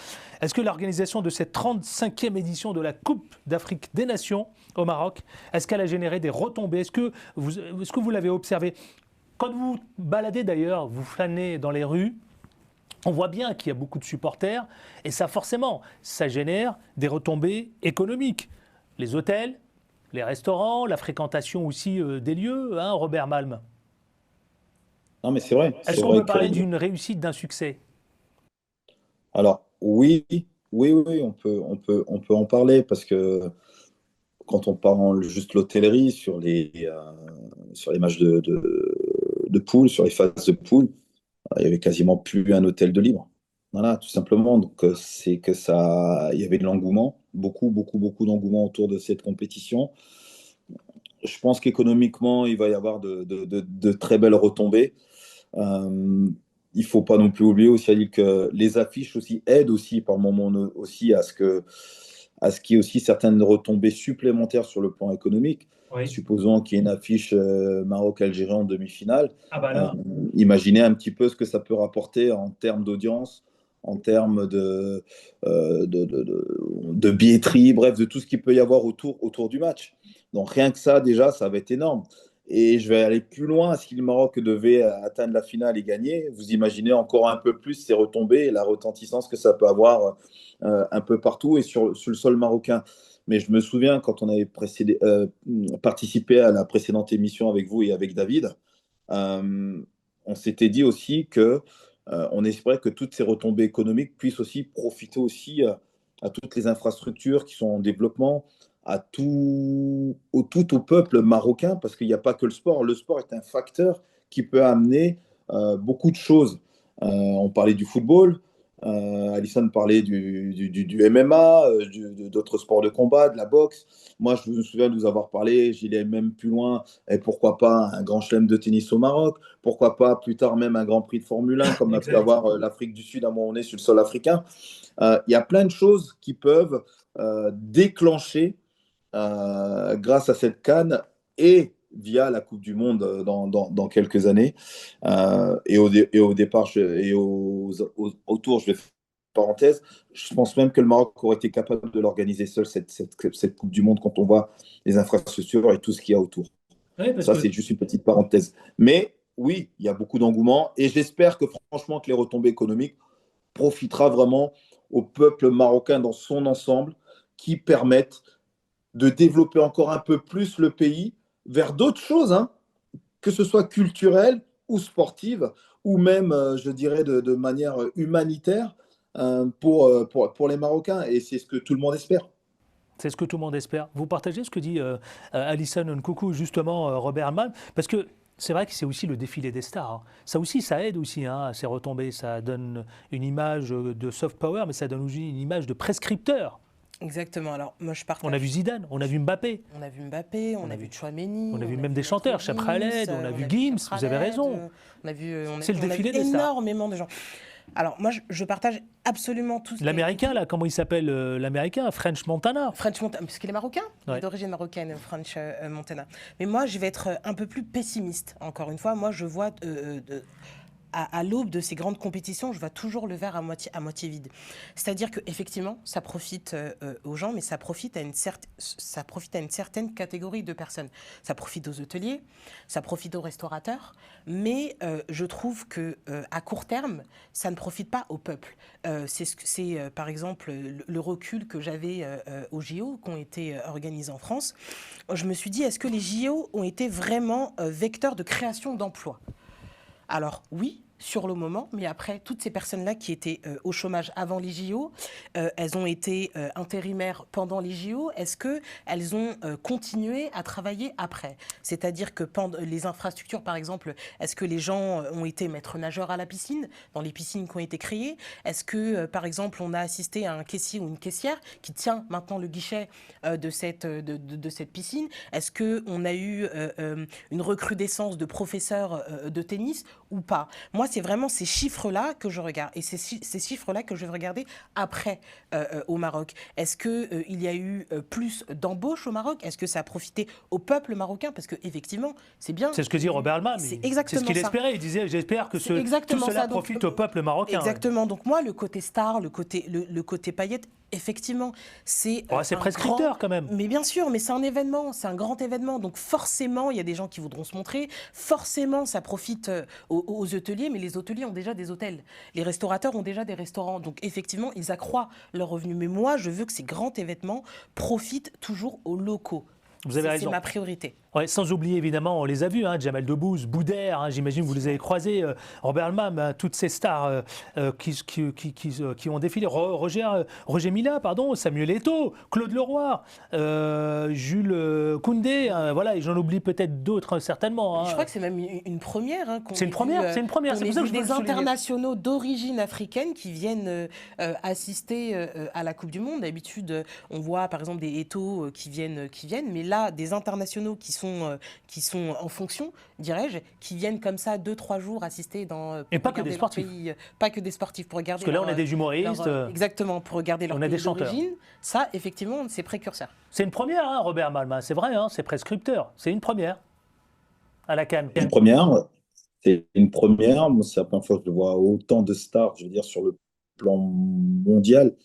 Speaker 1: Est-ce que l'organisation de cette 35e édition de la Coupe d'Afrique des Nations au Maroc, est-ce qu'elle a généré des retombées? Est-ce que vous l'avez observé? Quand vous baladez d'ailleurs, vous flânez dans les rues, on voit bien qu'il y a beaucoup de supporters et ça forcément, ça génère des retombées économiques. Les hôtels, les restaurants, la fréquentation aussi des lieux, hein, Robert Malm.
Speaker 3: Non, mais c'est vrai.
Speaker 1: Est-ce qu'on peut parler d'une réussite, d'un succès?
Speaker 3: Alors, oui, on peut en parler parce que quand on parle juste l'hôtellerie sur les matchs de poule, sur les phases de poule, il y avait quasiment plus un hôtel de libre. Voilà, tout simplement. Donc, c'est que il y avait de l'engouement, beaucoup d'engouement autour de cette compétition. Je pense qu'économiquement, il va y avoir de très belles retombées. Il ne faut pas non plus oublier aussi que les affiches aussi aident aussi par moment aussi à ce qu'il y ait aussi certaines retombées supplémentaires sur le plan économique. Oui. Supposons qu'il y ait une affiche Maroc-Algérie en demi-finale. Imaginez un petit peu ce que ça peut rapporter en termes d'audience, en termes de billetterie, bref, de tout ce qu'il peut y avoir autour du match. Donc rien que ça, déjà, ça va être énorme. Et je vais aller plus loin. Si le Maroc devait atteindre la finale et gagner, vous imaginez encore un peu plus ces retombées et la retentissance que ça peut avoir un peu partout et sur le sol marocain. Mais je me souviens quand on avait participé à la précédente émission avec vous et avec David, on s'était dit aussi que on espérait que toutes ces retombées économiques puissent aussi profiter aussi à toutes les infrastructures qui sont en développement, tout au peuple marocain, parce qu'il n'y a pas que le sport. Le sport est un facteur qui peut amener beaucoup de choses. On parlait du football, Alison parlait du MMA, d'autres sports de combat, de la boxe. Moi, je me souviens de vous avoir parlé, j'irai même plus loin, et pourquoi pas un grand chelem de tennis au Maroc, pourquoi pas plus tard même un grand prix de Formule 1, comme a pu
Speaker 1: Exact.
Speaker 3: avoir l'Afrique du Sud à un moment donné sur le sol africain. Il y a plein de choses qui peuvent déclencher grâce à cette CAN et via la Coupe du Monde dans quelques années. Et au départ, autour, je vais faire une parenthèse, je pense même que le Maroc aurait été capable de l'organiser seul, cette Coupe du Monde, quand on voit les infrastructures et tout ce qu'il y a autour.
Speaker 1: Ouais, parce
Speaker 3: Ça,
Speaker 1: que
Speaker 3: c'est juste une petite parenthèse. Mais oui, il y a beaucoup d'engouement et j'espère que franchement que les retombées économiques profitera vraiment au peuple marocain dans son ensemble, qui permettent de développer encore un peu plus le pays vers d'autres choses, hein, que ce soit culturelle ou sportive, ou même, je dirais, de manière humanitaire pour les Marocains. Et c'est ce que tout le monde espère.
Speaker 1: c'est ce que tout le monde espère. Vous partagez ce que dit Alison Nkoukou, justement, Robert Altman, parce que c'est vrai que c'est aussi le défilé des stars, hein. Ça aussi, ça aide aussi, hein, à ces retombées. Ça donne une image de soft power, mais ça donne aussi une image de prescripteur.
Speaker 2: Exactement. Alors, moi, je
Speaker 1: On a
Speaker 2: partage.
Speaker 1: vu Zidane, on a vu Mbappé,
Speaker 2: On a vu Mbappé, on a vu Chouameni,
Speaker 1: on a vu
Speaker 2: on
Speaker 1: même des
Speaker 2: Maître
Speaker 1: chanteurs, Cheb
Speaker 2: Gims,
Speaker 1: Khaled, on a vu Gims,
Speaker 2: Cheb
Speaker 1: vous avez
Speaker 2: Khaled,
Speaker 1: raison.
Speaker 2: on a vu,
Speaker 1: C'est le
Speaker 2: on a
Speaker 1: défilé
Speaker 2: vu
Speaker 1: des stars.
Speaker 2: énormément de gens. Alors, moi, je partage absolument tout ce qui a été
Speaker 1: L'américain,
Speaker 2: dit.
Speaker 1: là, comment il s'appelle l'américain French Montana.
Speaker 2: French Montana, parce qu'il est marocain, il
Speaker 1: Ouais.
Speaker 2: est d'origine marocaine, French Montana. Mais moi, je vais être un peu plus pessimiste, encore une fois. Moi, je vois, à l'aube de ces grandes compétitions, je vois toujours le verre à moitié vide. C'est-à-dire qu'effectivement, ça profite aux gens, mais ça profite à une certaine catégorie de personnes. Ça profite aux hôteliers, ça profite aux restaurateurs, mais je trouve que à court terme, ça ne profite pas au peuple. C'est par exemple le recul que j'avais aux JO qui ont été organisés en France. Je me suis dit, est-ce que les JO ont été vraiment vecteurs de création d'emplois ? Alors oui, sur le moment, mais après, toutes ces personnes-là qui étaient au chômage avant les JO, elles ont été intérimaires pendant les JO. Est-ce qu'elles ont continué à travailler après ? C'est-à-dire que pendant les infrastructures, par exemple, est-ce que les gens ont été maîtres nageurs à la piscine, dans les piscines qui ont été créées ? Est-ce que, par exemple, on a assisté à un caissier ou une caissière qui tient maintenant le guichet de cette piscine ? Est-ce qu'on a eu une recrudescence de professeurs de tennis ou pas ? Moi, c'est vraiment ces chiffres-là que je regarde. Et c'est ces chiffres-là que je vais regarder après au Maroc. Est-ce qu'il y a eu plus d'embauches au Maroc ? Est-ce que ça a profité au peuple marocain ? Parce qu'effectivement, c'est bien.
Speaker 1: C'est ce que dit Robert Altman.
Speaker 2: C'est
Speaker 1: C'est
Speaker 2: exactement
Speaker 1: ce qu'il
Speaker 2: ça.
Speaker 1: espérait. Il disait, j'espère que
Speaker 2: C'est
Speaker 1: tout
Speaker 2: exactement
Speaker 1: cela
Speaker 2: ça. Donc,
Speaker 1: profite au peuple marocain. Ouais.
Speaker 2: Exactement. Donc moi, le côté star, le côté paillette, effectivement, c'est
Speaker 1: Ouais, c'est
Speaker 2: un
Speaker 1: prescripteur
Speaker 2: grand-
Speaker 1: quand même.
Speaker 2: Mais bien sûr, mais c'est un événement, c'est un grand événement. Donc forcément, il y a des gens qui voudront se montrer. Forcément, ça profite aux hôteliers, mais les hôteliers ont déjà des hôtels. Les restaurateurs ont déjà des restaurants. Donc effectivement, ils accroissent leurs revenus. Mais moi, je veux que ces grands événements profitent toujours aux locaux.
Speaker 1: Vous avez
Speaker 2: C'est
Speaker 1: raison.
Speaker 2: ma priorité.
Speaker 1: Ouais, sans oublier évidemment, on les a vus, hein, Jamel Debbouze, Boudère, hein, j'imagine que vous les avez croisés, Robert Altman, hein, toutes ces stars qui ont défilé, Roger Mila, pardon, Samuel Eto'o, Claude Leroy, Jules Koundé, hein, voilà, et j'en oublie peut-être d'autres certainement. Hein.
Speaker 2: Je crois que c'est même une première. Hein,
Speaker 1: C'est une première, c'est une première. C'est pour ça que je veux
Speaker 2: des
Speaker 1: le souligner.
Speaker 2: internationaux d'origine africaine qui viennent assister à la Coupe du Monde. D'habitude, on voit par exemple des Eto'o qui viennent, mais là, des internationaux qui sont en fonction, dirais-je, qui viennent comme ça 2-3 jours assister dans.
Speaker 1: Et pas que
Speaker 2: regarder
Speaker 1: des
Speaker 2: leur
Speaker 1: sportifs.
Speaker 2: pays, pas que des sportifs, pour regarder.
Speaker 1: Parce que là, on a des humoristes.
Speaker 2: Exactement, pour regarder leur
Speaker 1: on a
Speaker 2: pays
Speaker 1: des chanteurs.
Speaker 2: d'origine. Ça, effectivement, c'est précurseur.
Speaker 1: C'est une première, hein, Robert Altman, c'est vrai, hein, c'est prescripteur, c'est une première à la CAN.
Speaker 3: Une première, c'est une première. Moi, c'est la première fois que je vois autant de stars, je veux dire, sur le plan mondial,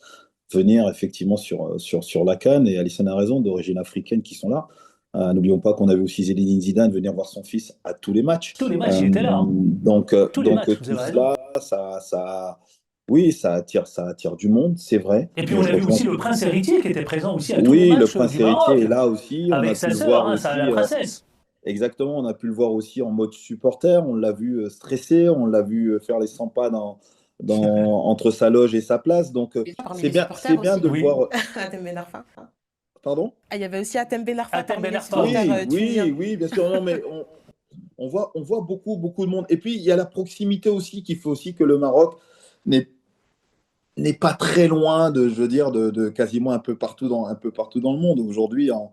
Speaker 3: venir effectivement sur la CAN. Et Alison a raison, d'origine africaine qui sont là. N'oublions pas qu'on avait aussi Zinedine Zidane venir voir son fils à tous les matchs.
Speaker 1: Tous les matchs, il était là. Hein.
Speaker 3: Donc,
Speaker 1: Tous les matchs, vous
Speaker 3: tout
Speaker 1: avez raison.
Speaker 3: cela, oui, ça attire du monde, c'est vrai.
Speaker 1: Et puis on a vu aussi le prince héritier qui était présent aussi à tous
Speaker 3: Oui,
Speaker 1: les
Speaker 3: le
Speaker 1: matchs
Speaker 3: prince
Speaker 1: du Maroc.
Speaker 3: héritier est là aussi. On a
Speaker 1: Avec
Speaker 3: pu
Speaker 1: sa
Speaker 3: le
Speaker 1: sœur,
Speaker 3: voir
Speaker 1: hein,
Speaker 3: aussi,
Speaker 1: la princesse.
Speaker 3: Exactement, on a pu le voir aussi en mode supporter. On l'a vu stressé, on l'a vu faire les 100 pas entre sa loge et sa place. Donc,
Speaker 2: Parmi
Speaker 3: c'est
Speaker 2: les
Speaker 3: bien,
Speaker 2: supporters
Speaker 3: c'est bien
Speaker 2: aussi.
Speaker 3: de
Speaker 1: Oui.
Speaker 3: voir.
Speaker 2: Atem Ben Arfa.
Speaker 3: Pardon?
Speaker 2: Ah, il y avait aussi Atem Ben Arfa
Speaker 1: Atem
Speaker 2: parmi
Speaker 1: Ben
Speaker 2: les
Speaker 1: Arfa.
Speaker 2: supporters tunisiens.
Speaker 3: Oui, bien sûr. Non, mais on voit beaucoup de monde. Et puis, il y a la proximité aussi qui fait aussi que le Maroc n'est n'est pas très loin de, je veux dire, de quasiment un peu partout dans le monde. Aujourd'hui, en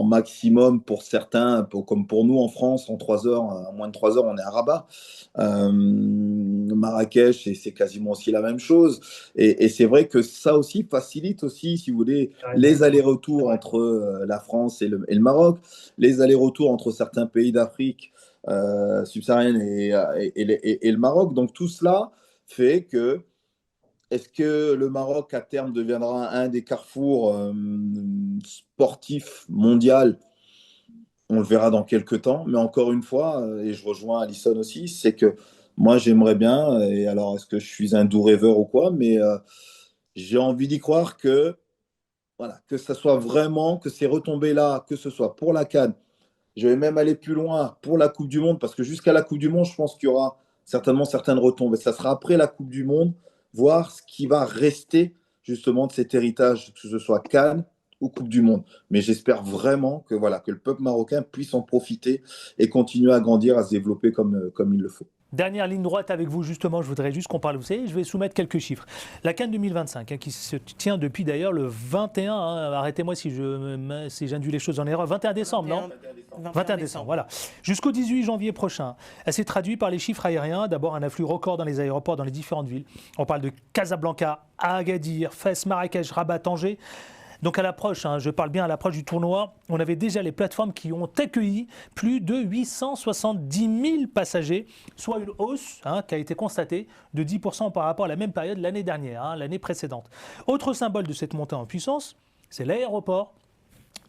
Speaker 3: maximum pour certains, comme pour nous en France, en 3 heures, en moins de 3 heures, on est à Rabat. Marrakech, et c'est quasiment aussi la même chose. Et c'est vrai que ça aussi facilite aussi, si vous voulez, les allers-retours entre la France et le Maroc, les allers-retours entre certains pays d'Afrique subsaharienne et le Maroc. Donc tout cela fait que est-ce que le Maroc, à terme, deviendra un des carrefours sportifs mondial? On le verra dans quelques temps. Mais encore une fois, et je rejoins Alison aussi, c'est que moi, j'aimerais bien, et alors est-ce que je suis un doux rêveur ou quoi, mais j'ai envie d'y croire que, voilà, que ça soit vraiment, que ces retombées-là, que ce soit pour la CAN, je vais même aller plus loin pour la Coupe du Monde, parce que jusqu'à la Coupe du Monde, je pense qu'il y aura certainement certaines retombées. Ça sera après la Coupe du Monde, voir ce qui va rester justement de cet héritage, que ce soit Cannes ou Coupe du Monde. Mais j'espère vraiment que, voilà, que le peuple marocain puisse en profiter et continuer à grandir, à se développer comme il le faut.
Speaker 1: Dernière ligne droite avec vous, justement, je voudrais juste qu'on parle, vous savez, je vais soumettre quelques chiffres. La CAN 2025, qui se tient depuis d'ailleurs le 21, arrêtez-moi si j'induis les choses en erreur, 21 décembre, non 21 décembre, voilà. Jusqu'au 18 janvier prochain. Elle s'est traduite par les chiffres aériens. D'abord, un afflux record dans les aéroports, dans les différentes villes. On parle de Casablanca, Agadir, Fès, Marrakech, Rabat, Tanger. Donc à l'approche, je parle bien à l'approche du tournoi, on avait déjà les plateformes qui ont accueilli plus de 870 000 passagers, soit une hausse qui a été constatée de 10% par rapport à la même période l'année dernière, l'année précédente. Autre symbole de cette montée en puissance, c'est l'aéroport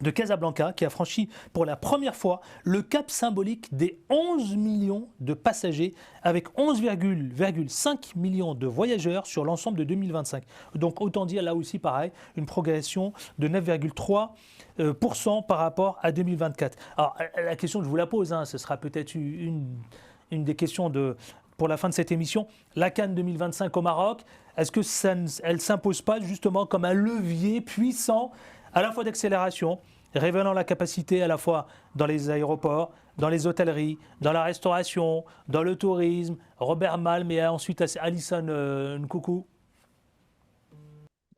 Speaker 1: de Casablanca qui a franchi pour la première fois le cap symbolique des 11 millions de passagers avec 11,5 millions de voyageurs sur l'ensemble de 2025. Donc autant dire là aussi pareil, une progression de 9,3% par rapport à 2024. Alors la question je vous la pose, ce sera peut-être une des questions pour la fin de cette émission. La CAN 2025 au Maroc, est-ce que elle ne s'impose pas justement comme un levier puissant à la fois d'accélération, révélant la capacité à la fois dans les aéroports, dans les hôtelleries, dans la restauration, dans le tourisme, Robert Malm et ensuite Alison Nkoukou?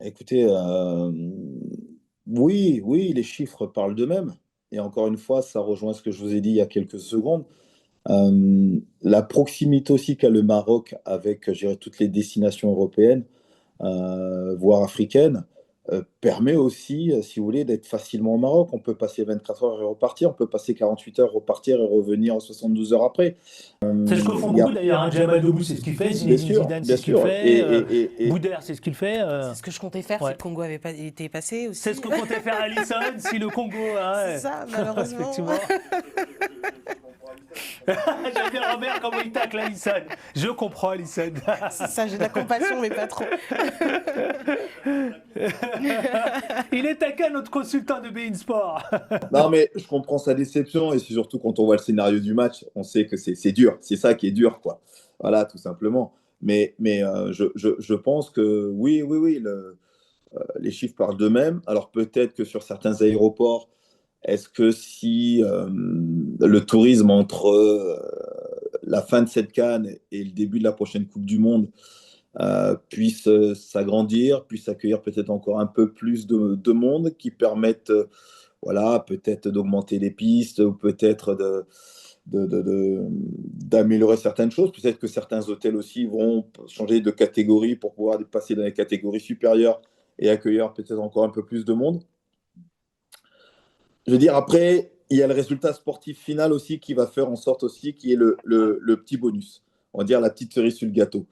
Speaker 3: Écoutez, oui, les chiffres parlent d'eux-mêmes. Et encore une fois, ça rejoint ce que je vous ai dit il y a quelques secondes. La proximité aussi qu'a le Maroc avec, je dirais, toutes les destinations européennes, voire africaines, permet aussi, si vous voulez, d'être facilement au Maroc. On peut passer 24 heures et repartir, on peut passer 48 heures, repartir et revenir en 72 heures après.
Speaker 1: C'est ce que font beaucoup d'ailleurs. Jamal Dobou, c'est ce qu'il fait. Zinedine Zidane, c'est ce qu'il fait. Boudère, c'est ce qu'il fait.
Speaker 2: C'est ce que je comptais faire si le Congo avait pas été passé aussi.
Speaker 1: C'est ce que comptait faire Alison si le Congo.
Speaker 2: C'est ça, malheureusement.
Speaker 1: J'aime bien Robert comment il tacle Alison. Je comprends Alison.
Speaker 2: C'est ça, j'ai de la compassion, mais pas trop.
Speaker 1: Il est taquin, notre consultant de beIN Sport.
Speaker 3: Non, mais je comprends sa déception et c'est surtout quand on voit le scénario du match, on sait que c'est dur. C'est ça qui est dur, quoi. Voilà, tout simplement. Mais je pense que oui, les chiffres parlent d'eux-mêmes. Alors peut-être que sur certains aéroports, est-ce que si le tourisme entre la fin de cette CAN et le début de la prochaine Coupe du Monde puisse s'agrandir, puisse accueillir peut-être encore un peu plus de monde qui permettent voilà, peut-être d'augmenter les pistes ou peut-être d'améliorer certaines choses. Peut-être que certains hôtels aussi vont changer de catégorie pour pouvoir passer dans les catégories supérieures et accueillir peut-être encore un peu plus de monde. Je veux dire, après, il y a le résultat sportif final aussi qui va faire en sorte aussi qu'il y ait le petit bonus. On va dire la petite cerise sur le gâteau.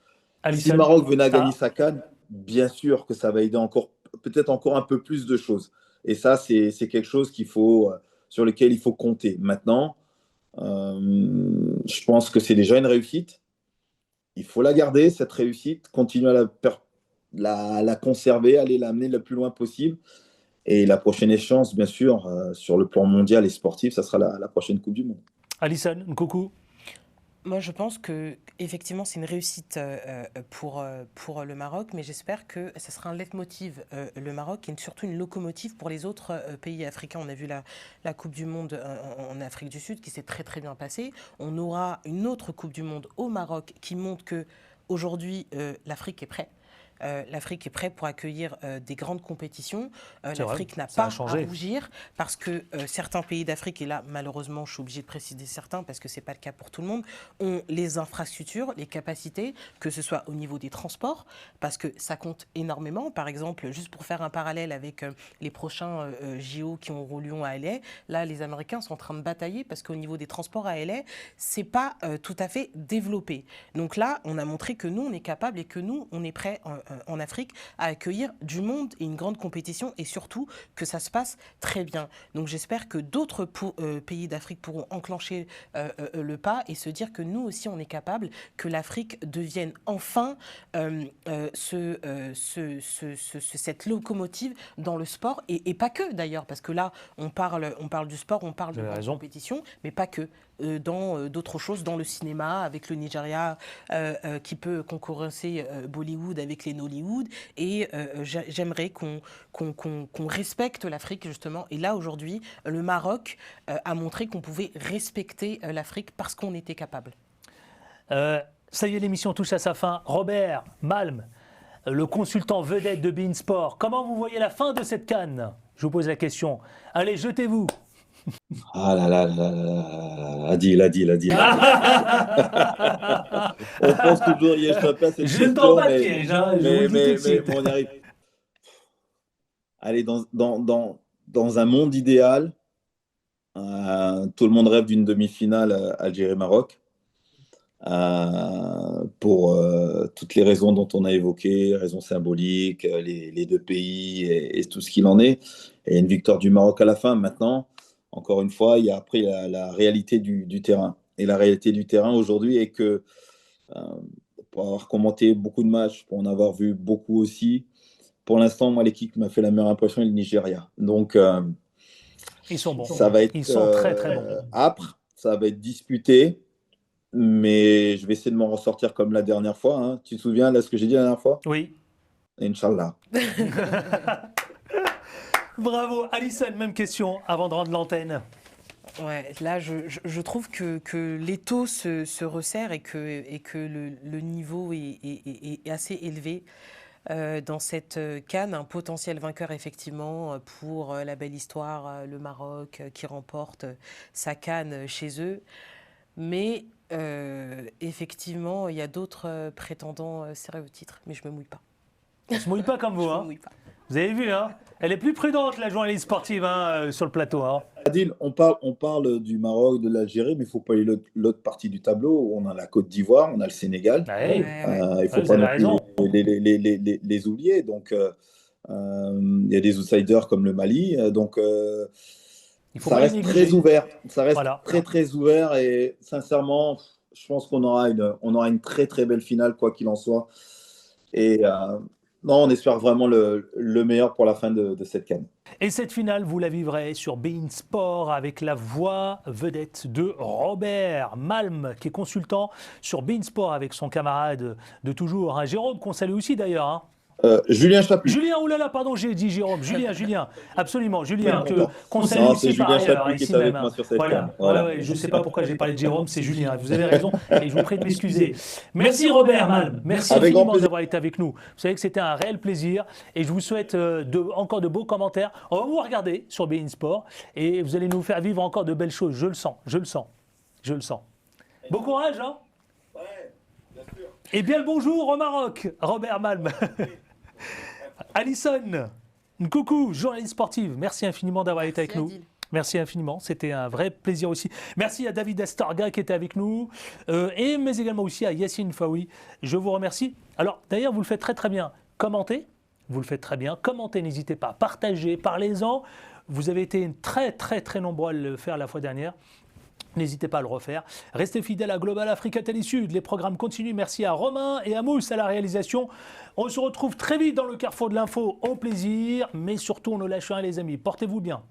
Speaker 3: Si le Maroc venait à gagner sa CAN, bien sûr que ça va aider encore, peut-être encore un peu plus de choses. Et ça, c'est quelque chose sur lequel il faut compter. Maintenant, je pense que c'est déjà une réussite. Il faut la garder, cette réussite, continuer à la conserver, aller l'amener le plus loin possible. Et la prochaine échéance, bien sûr, sur le plan mondial et sportif, ça sera la prochaine Coupe du Monde.
Speaker 1: Alison, coucou.
Speaker 2: Moi, je pense que effectivement, c'est une réussite pour le Maroc, mais j'espère que ça sera un leitmotiv, le Maroc, et surtout une locomotive pour les autres pays africains. On a vu la Coupe du Monde en Afrique du Sud qui s'est très très bien passée. On aura une autre Coupe du Monde au Maroc qui montre que aujourd'hui l'Afrique est prête. l'Afrique est prête pour accueillir des grandes compétitions.
Speaker 1: C'est
Speaker 2: L'Afrique
Speaker 1: vrai,
Speaker 2: n'a
Speaker 1: ça a
Speaker 2: pas à
Speaker 1: changé.
Speaker 2: rougir parce que certains pays d'Afrique, et là malheureusement je suis obligée de préciser certains parce que ce n'est pas le cas pour tout le monde, ont les infrastructures, les capacités, que ce soit au niveau des transports, parce que ça compte énormément. Par exemple, juste pour faire un parallèle avec les prochains JO qui auront lieu à LA, là les Américains sont en train de batailler parce qu'au niveau des transports à LA, c'est pas tout à fait développé. Donc là, on a montré que nous, on est capable et que nous, on est prêt en Afrique à accueillir du monde et une grande compétition et surtout que ça se passe très bien. Donc j'espère que d'autres pays d'Afrique pourront enclencher le pas et se dire que nous aussi, on est capable, que l'Afrique devienne enfin cette locomotive dans le sport et pas que d'ailleurs, parce que là, on parle du sport, on parle de grande compétition, mais pas que. Dans d'autres choses, dans le cinéma, avec le Nigeria qui peut concurrencer Bollywood avec les Nollywood. Et j'aimerais qu'on respecte l'Afrique, justement. Et là, aujourd'hui, le Maroc a montré qu'on pouvait respecter l'Afrique parce qu'on était capable.
Speaker 1: Ça y est, l'émission touche à sa fin. Robert Malm, le consultant vedette de beIN Sport, comment vous voyez la fin de cette CAN? Je vous pose la question. Allez, jetez-vous.
Speaker 3: Ah là là là là, Adil. On pense toujours y échapper à cette
Speaker 1: Je
Speaker 3: question,
Speaker 1: ne tends pas de piège, hein, je vous le dis tout de suite.
Speaker 3: on y arrive. Allez, dans un monde idéal, tout le monde rêve d'une demi-finale Algérie-Maroc. Pour toutes les raisons dont on a évoqué, raisons symboliques, les deux pays et tout ce qu'il en est. Et une victoire du Maroc à la fin. Maintenant, encore une fois, il y a après la réalité du terrain. Et la réalité du terrain aujourd'hui est que, pour avoir commenté beaucoup de matchs, pour en avoir vu beaucoup aussi, pour l'instant, moi, l'équipe qui m'a fait la meilleure impression est le Nigeria. Donc,
Speaker 1: ils sont bons.
Speaker 3: Ça va être,
Speaker 1: ils sont très, très bons.
Speaker 3: Âpre, ça va être disputé. Mais je vais essayer de m'en ressortir comme la dernière fois. Hein. Tu te souviens de ce que j'ai dit la dernière fois?
Speaker 1: Oui.
Speaker 3: Inch'Allah.
Speaker 2: Bravo. Alison, même question avant de rendre l'antenne. Ouais, là, je trouve que l'étau se resserre et que le niveau est assez élevé. Dans cette CAN, un potentiel vainqueur effectivement pour la belle histoire, le Maroc qui remporte sa CAN chez eux. Mais effectivement, il y a d'autres prétendants sérieux au titre, mais je ne me mouille pas.
Speaker 1: Elle ne se mouille pas comme vous.
Speaker 2: Je
Speaker 1: hein.
Speaker 2: me mouille pas.
Speaker 1: Vous avez vu, hein, elle est plus prudente, la journaliste sportive, sur le plateau. Hein.
Speaker 3: Adil, on parle du Maroc, de l'Algérie, mais il ne faut pas aller l'autre partie du tableau. On a la Côte d'Ivoire, on a le Sénégal.
Speaker 1: Ouais.
Speaker 3: Il ne faut pas non plus les oublier. Donc, il y a des outsiders comme le Mali. Donc, ça reste très ouvert. Ça reste très, très ouvert. Et sincèrement, je pense qu'on aura une très, très belle finale, quoi qu'il en soit. Et non, on espère vraiment le meilleur pour la fin de cette CAN.
Speaker 1: Et cette finale, vous la vivrez sur beIN Sport avec la voix vedette de Robert Malm, qui est consultant sur beIN Sport avec son camarade de toujours, hein, Jérôme, qu'on salue aussi d'ailleurs. Hein.
Speaker 3: Julien Chaput.
Speaker 1: Julien, oulala, pardon, j'ai dit Jérôme. Julien, absolument. Julien, qu'on
Speaker 3: Non,
Speaker 1: salue aussi
Speaker 3: Julien
Speaker 1: par ailleurs,
Speaker 3: Chaput
Speaker 1: ici
Speaker 3: qui est avec
Speaker 1: même.
Speaker 3: moi sur cette
Speaker 1: Voilà.
Speaker 3: CAN.
Speaker 1: Ouais, je ne sais pas pourquoi j'ai parlé de Jérôme, c'est Julien. Vous avez raison et je vous prie de m'excuser. Merci Robert Malm, merci infiniment d'avoir été avec nous. Vous savez que c'était un réel plaisir et je vous souhaite encore de beaux commentaires. On va vous regarder sur beIN Sport et vous allez nous faire vivre encore de belles choses. Je le sens. Bon courage, hein.
Speaker 3: Ouais, bien sûr.
Speaker 1: Et bien le bonjour au Maroc, Robert Malm. Alison, coucou, journaliste sportive, merci infiniment d'avoir été avec nous. Merci infiniment, c'était un vrai plaisir aussi. Merci à David Astorga qui était avec nous, mais également aussi à Yassine Faoui. Je vous remercie. Alors d'ailleurs, vous le faites très très bien. Commentez, vous le faites très bien. Commentez, n'hésitez pas. Partagez, parlez-en. Vous avez été très très très nombreux à le faire la fois dernière. N'hésitez pas à le refaire. Restez fidèles à Global Africa Télé Sud. Les programmes continuent. Merci à Romain et à Mousse à la réalisation. On se retrouve très vite dans le carrefour de l'info. Au plaisir, mais surtout on ne lâche rien les amis. Portez-vous bien.